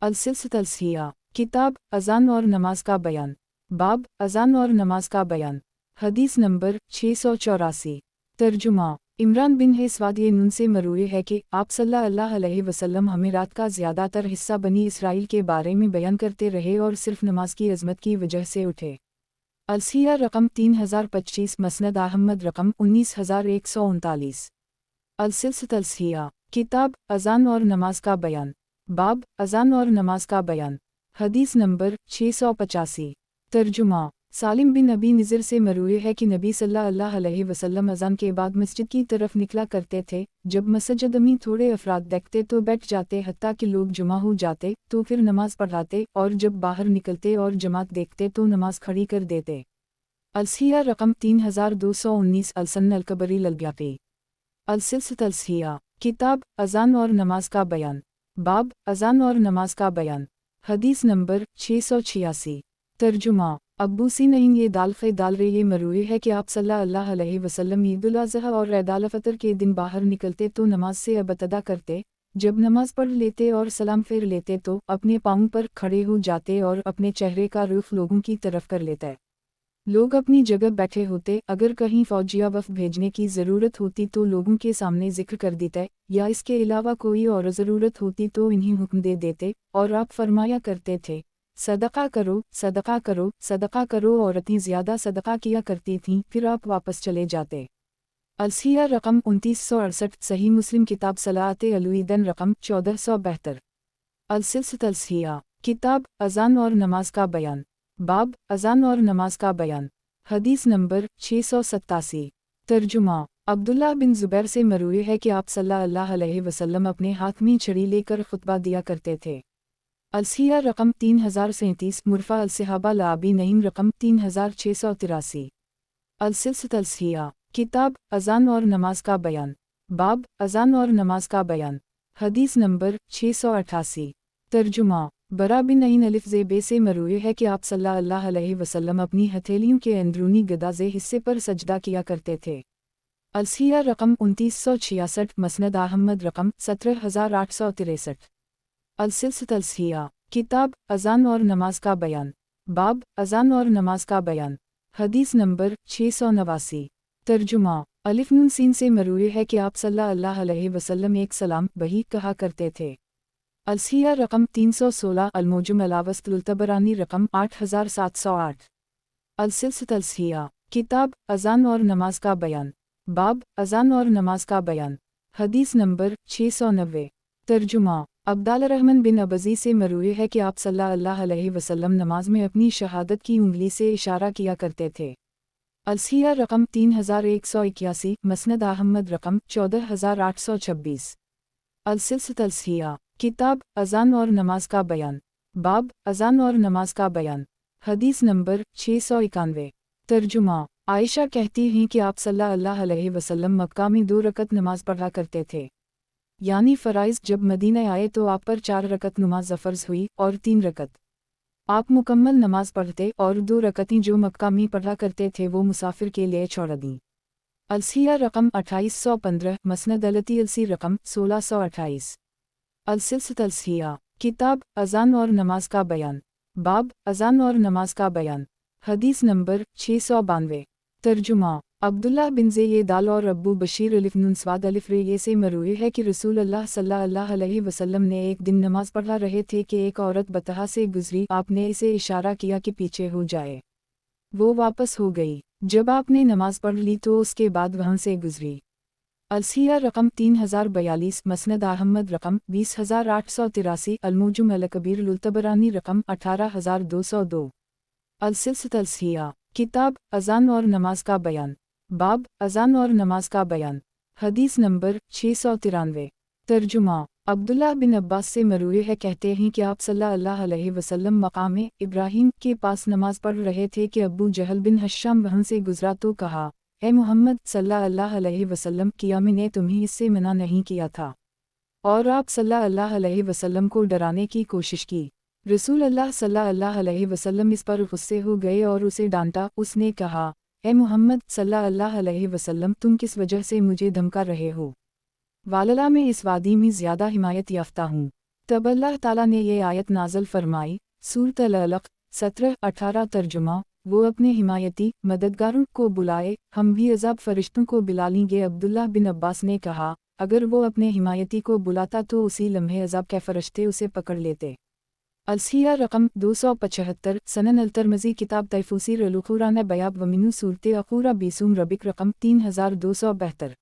[SPEAKER 1] अलसिलसित अलसिया, किताब अज़ान और नमाज का बयान, बाब अज़ान और नमाज का बयान। हदीस नंबर 684। तर्जुमा इमरान बिन हिस्वाद ये नून से मरूए है कि आप सल्लल्लाहु अलैहि वसल्लम हमें रात का ज़्यादातर हिस्सा बनी इसराइल के बारे में बयान करते रहे और सिर्फ नमाज की अज़मत की वजह से उठे। अलसिया रकम 3025, मसनद अहमद रकम 19139। अलसिलसित अलसिया, किताब अज़ान और नमाज का बयान, बाब अज़ान और नमाज का बयान। हदीस नंबर 685। तर्जुमा सालिम बिन अबी निज़र से मरूए है कि नबी सल्लल्लाहु अलैहि वसल्लम अज़ान के बाद मस्जिद की तरफ निकला करते थे। जब मस्जिद में थोड़े अफराद देखते तो बैठ जाते, हत्ता कि लोग जुमा हो जाते तो फिर नमाज पढ़ाते, और जब बाहर निकलते और जमात देखते तो नमाज खड़ी कर देते। अलसिया रकम 3219 अलसन अलकबरी ललब्यापी। अलसिलसित अलसिया, किताब अज़ान और नमाज का बयान, बाब अज़ान और नमाज का बयान, हदीस नंबर 686। तर्जुमा अब्बूसी नईन ये दाल रे ये मरूए है कि आप सल्लल्लाहु अलैहि वसल्लम ईद उल अज़हा और ईद अल फ़ितर के दिन बाहर निकलते तो नमाज से अबतदा करते, जब नमाज पढ़ लेते और सलाम फेर लेते तो अपने पाँव पर खड़े हो जाते और अपने चेहरे का रुख लोगों की तरफ कर लेते। लोग अपनी जगह बैठे होते, अगर कहीं फौजिया वफ़द भेजने की ज़रूरत होती तो लोगों के सामने जिक्र कर देते, या इसके अलावा कोई और ज़रूरत होती तो इन्हीं हुक्म दे देते, और आप फरमाया करते थे, सदका करो सदका करो सदका करो। औरतें ज़्यादा सदका किया करती थीं, फिर आप वापस चले जाते। अलसिया रकम 2968 सही मुस्लिम किताब सलाते अलुईदन रकम 1472। अलसिलसित अलसिया, किताब अज़ान और नमाज का बयान, बाब अज़ान और नमाज का बयान, हदीस नंबर 687। तर्जुमा अब्दुल्लाह बिन ज़ुबैर से मरूए है कि आप सल्लल्लाहु अलैहि वसल्लम अपने हाथ में छड़ी लेकर खुतबा दिया करते थे। अलसिया रकम 3037 मुरफ़ा अलसहाबा लाबी नईम रकम 3683। अलसिलसित अलसिया, किताब अज़ान और नमाज का बयान, बाब अज़ान और नमाज का बयान, हदीस नंबर 688। तर्जुमा बरा बिन नईन अलिफ ज़ेबे से मरूए है कि आप सल्लल्लाहु अलैहि वसल्लम अपनी हथेलियों के अंदरूनी गदाज़े हिस्से पर सजदा किया करते थे। अलसिया रकम 2966 मसनद अहमद रकम 17863। अलसिलसित अलसिया, किताब अज़ान और नमाज का बयान, बाब अज़ान और नमाज का बयान, हदीस नंबर 689। तर्जुमा अलिफ नून सीन से मरूए है कि आप सल्लल्लाहु अलैहि वसल्लम एक सलाम बही कहा करते थे। अलसिया रकम 316 अलमोजुम अलावस्तुल तबरानी रकम 8708। अलसिलसित अलसिया, किताब अज़ान और नमाज का बयान, बाब अज़ान और नमाज का बयान, हदीस नंबर 690। तर्जुमा अब्दाल रहमान बिन अबज़ी से मरूए है कि आप सल्लल्लाहु अलैहि वसल्लम नमाज में अपनी शहादत की उंगली से इशारा किया करते थे। अलसिया रकम 3181 मसनद अहमद रकम 14826। अलसिलसित अलसिया, किताब अज़ान और नमाज का बयान, बाब अज़ान और नमाज का बयान, हदीस नंबर 691। तर्जुमा आयशा कहती हैं कि आप सल्लल्लाहु अलैहि वसल्लम मक्का में 2 रकत नमाज पढ़ा करते थे, यानी फ़राइज़। जब मदीना आए तो आप पर 4 रकत नमाज फ़र्ज़ हुई और 3 रकत आप मुकम्मल नमाज पढ़ते, और 2 रकतें जो मक्का में पढ़ा करते थे वो मुसाफिर के लिए छोड़ दीं। अलसिया रकम 2815 मसनद अलती अलसी रकम 1628। अलसिलसित अलसिया, किताब अज़ान और नमाज का बयान, बाब अज़ान और नमाज का बयान, हदीस नंबर 692। तर्जुमा अब्दुल्लाह बिन ज़े दाल और अब्बू बशीर अलिफ नून स्वाद अलिफ रे ये से मरूए है कि रसूल अल्लाह सल्लल्लाहु अलैहि वसल्लम ने एक दिन नमाज पढ़ा रहे थे कि एक औरत बतहा से गुजरी, आपने इसे इशारा किया कि पीछे हो जाए। वो वापस हो गई। जब आपने नमाज पढ़ ली तो उसके बाद वहाँ से गुजरी। अलसिया रकम 3042 मसनद अहमद रकम 20883 अलमोजुम अलकबीर लुतबरानी रकम 18202। अलसिलसित अलसिया, किताब अज़ान और नमाज का बयान, बाब अज़ान और नमाज का बयान, हदीस नंबर 693। तर्जुमा अब्दुल्लाह बिन अब्बास से मरूए है कहते हैं कि आप सल्लल्लाहु अलैहि वसल्लम मकाम इब्राहीम के पास नमाज पढ़ रहे थे कि अबू जहल बिन हश्शाम वहाँ से गुजरा तो कहा, ए मोहम्मद सल्लल्लाहु अलैहि वसल्लम, किया मैंने तुम्हें इससे मना नहीं किया था। और आप सल्लल्लाहु अलैहि वसल्लम को डराने की कोशिश की। रसूल अल्लाह सल्लल्लाहु अलैहि वसल्लम इस पर गुस्से हो गए और उसे डांटा। उसने कहा, ए मोहम्मद सल्लल्लाहु अलैहि वसल्लम, तुम किस वजह से मुझे धमका रहे हो? वालला में इस वादी में ज़्यादा हिमायत याफ्ता हूँ। तब अल्लाह ताला ने ये आयत नाज़िल फरमाई, सूरत अल-अलक़ 17-18। तर्जुमा वो अपने हिमायती मददगारों को बुलाए, हम भी अज़ाब फरिश्तों को बुला लेंगे। अब्दुल्लाह बिन अब्बास ने कहा, अगर वो अपने हिमायती को बुलाता तो उसी लम्हे अज़ाब के फरिश्ते उसे पकड़ लेते। अलसिया रकम 275 सनन अल-तिरमिज़ी किताब तैफूसीर अल-क़ुरान बयाब वमिनु सूरत अक़ूरा बीसूम रबिक रकम 3272।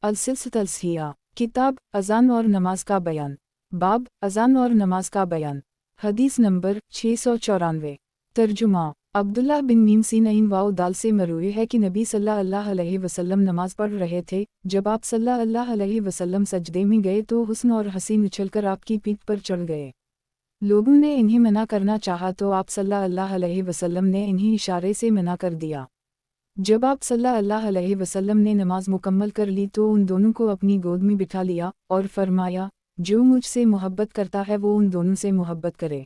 [SPEAKER 1] अलसिलसित अलसिया, किताब अज़ान और नमाज का बयान, बाब अज़ान और नमाज का बयान, हदीस नंबर 694। तर्जुमा अब्दुल्लाह बिन मीम सीन वाओ दाल से मरूए है कि नबी सल्लल्लाहु अलैहि वसल्लम नमाज पढ़ रहे थे। जब आप सल्लल्लाहु अलैहि वसल्लम सजदे में गए तो हुस्न और हसीन उछलकर आपकी पीठ पर चढ़ गए। लोगों ने इन्हें मना करना चाहा तो आप सल्लल्लाहु अलैहि वसल्लम ने इन्हें इशारे से मना कर दिया। जब आप सल्लल्लाहु अलैहि वसल्लम ने नमाज मुकम्मल कर ली तो उन दोनों को अपनी गोद में बिठा लिया और फरमाया, जो मुझसे मोहब्बत करता है वो उन दोनों से मोहब्बत करे।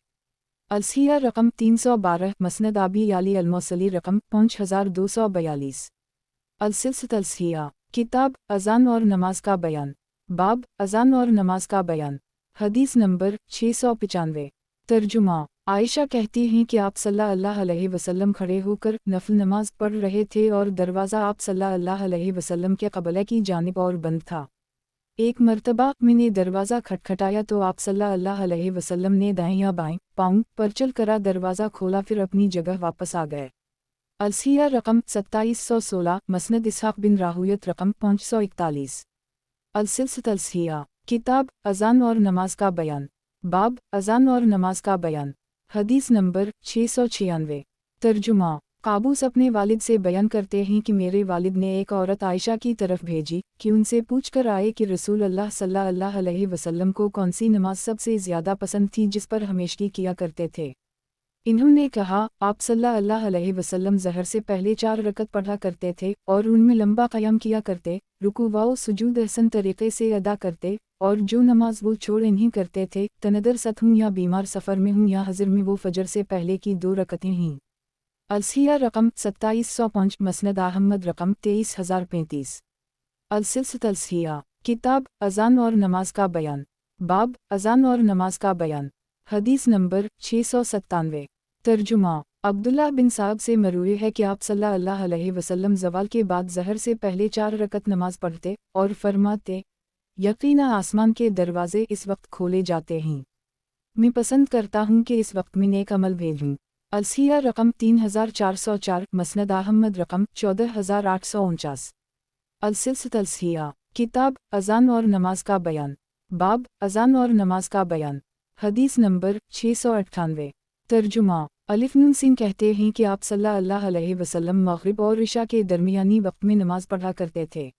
[SPEAKER 1] अलसिया रकम 312 मसनद अबी याली अलमौसली रकम 5242। अलसिलसिया किताब अज़ान और नमाज का बयान। बाब अज़ान और नमाज का बयान। हदीस नंबर 695। तर्जुमा आयशा कहती हैं कि आप सल्लल्लाहु अलैहि वसल्लम खड़े होकर नफल नमाज पढ़ रहे थे और दरवाज़ा आप सल्लल्लाहु अलैहि वसल्लम के क़िबला की जानिब और बंद था। एक मर्तबा मैंने दरवाज़ा खटखटाया तो आप सल्लल्लाहु अलैहि वसल्लम ने दाएं या बाएं पाँव पर चल कर दरवाज़ा खोला, फिर अपनी जगह वापस आ गए। अलसिया रकम 2716 मसनद इसहाक़ बिन राहुयत रकम 541। अलसिलसिया किताब अज़ान और नमाज का बयान। बाब अज़ान और नमाज का बयान। हदीस नंबर 696। तर्जुमा काबूस अपने वालिद से बयान करते हैं कि मेरे वालिद ने एक औरत आयशा की तरफ भेजी कि उनसे पूछ कर आए कि रसूल अल्लाह सल्लल्लाहु अलैहि वसल्लम को कौन सी नमाज सबसे ज़्यादा पसंद थी जिस पर हमेशगी किया करते थे। इन्होंने कहा, आप सल्लल्लाहु अलैहि वसल्लम ज़हर से पहले 4 रकत पढ़ा करते थे और उनमें लंबा क़याम किया करते, रुकू व सुजूद हसन तरीक़े से अदा करते, और जो नमाज वो छोड़ नहीं करते थे, तनदर सत हूँ या बीमार सफ़र में हूँ या हज़र में, वो फजर से पहले की 2 रकतें हैं। अलसिया रकम 2705 मसनद अहमद रकम 23035। अलसिलसिया किताब अज़ान और नमाज का बयान। बाब अज़ान और नमाज का बयान। हदीस नंबर 697। तर्जुमा अब्दुल्लाह बिन साहब से मरूई है कि आप सल्लल्लाहु अलैहि वसल्लम ज़वाल के बाद ज़हर से पहले 4 रकत नमाज पढ़ते और फरमाते, यकीनन आसमान के दरवाज़े इस वक्त खोले जाते हैं। मैं पसंद करता हूँ कि इस वक्त में नेक अमल भेजूँ। अलसिया रकम 3404 मसनद अहमद रकम 14849। अलसिलसिया किताब अज़ान और नमाज का बयान। बाब अज़ान और नमाज का बयान। हदीस नंबर 698। तर्जुमा अलिफ नून सिंह कहते हैं कि आप सल्लल्लाहु अलैहि वसल्लम मग़रिब और इशा के दरमियानी वक्त में नमाज पढ़ा करते थे।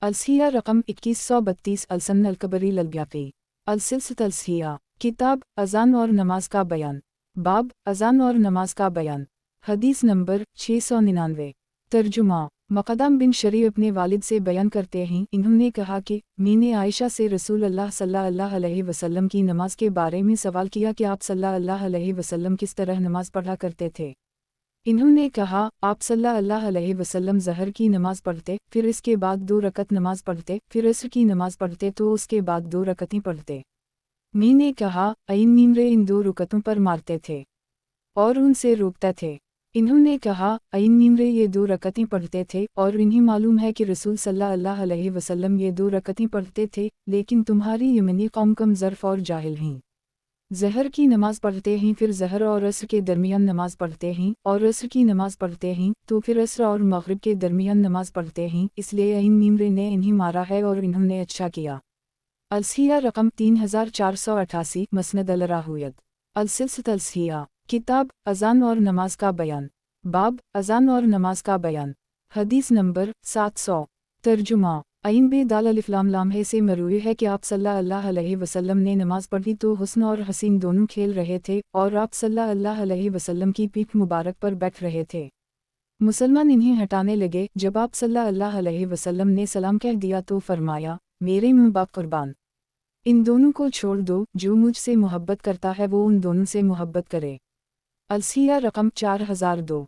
[SPEAKER 1] अलसिया रकम 2132 अलसन अलकबरी ललब्याकी। अलसिलसिया किताब अज़ान और नमाज का बयान। बाब अज़ान और नमाज का बयान। हदीस नंबर 699। तर्जुमा मक़दम बिन शरी अपने वालिद से बयान करते हैं, इन्होंने कहा कि मैंने आयशा से रसूल अल्लाह सल्लल्लाहु अलैहि वसल्लम की नमाज के बारे में सवाल किया कि आप सल्लल्लाहु अलैहि वसल्लम किस तरह नमाज पढ़ा करते थे। इन्होंने कहा, आप सल्लल्लाहु अलैहि वसल्लम ज़हर की नमाज पढ़ते, फिर इसके बाद 2 रकत नमाज पढ़ते, फिर असर की नमाज पढ़ते तो उसके बाद 2 रकतें पढ़ते। मैंने कहा, ऐन मीमरे इन 2 रकतों पर मारते थे और उनसे रोकते थे। इन्होंने कहा, ऐन मीमरे ये 2 रकतें पढ़ते थे और इन्हें मालूम है कि रसूल सल्लल्लाहु अलैहि वसल्लम ये 2 रकतें पढ़ते थे, लेकिन तुम्हारी यमनी कौम कम ज़र्फ़ और जाहिल हैं। ज़हर की नमाज पढ़ते हैं, फिर ज़हर और असर के दरमियान नमाज पढ़ते हैं, और असर की नमाज पढ़ते हैं तो फिर असर और मग़रिब के दरमियान नमाज पढ़ते हैं, इसलिए ऐन मीमरे ने इन्हें मारा है और इन्होंने अच्छा किया। अलसिया रकम 3488 मसनद अल राहुयत। अलसिलसिया किताब अज़ान और नमाज का बयान। बाब अज़ान और नमाज का बयान। हदीस नंबर 700। तर्जुमा ऐन बे दाल अलिफ लाम लाम्हे से मरूई है कि आप सल्लल्लाहु अलैहि वसल्लम ने नमाज पढ़ी तो हुस्न और हसीन दोनों खेल रहे थे और आप सल्लल्लाहु अलैहि वसल्लम की पीठ मुबारक पर बैठ रहे थे। मुसलमान इन्हें हटाने लगे। जब आप सल्लल्लाहु अलैहि वसल्लम ने सलाम कह दिया तो फरमाया, मेरे मुँह बाप कुर्बान, इन दोनों को छोड़ दो, जो मुझसे मोहब्बत करता है वो उन दोनों से मोहब्बत करे। अलसिया रकम 4002।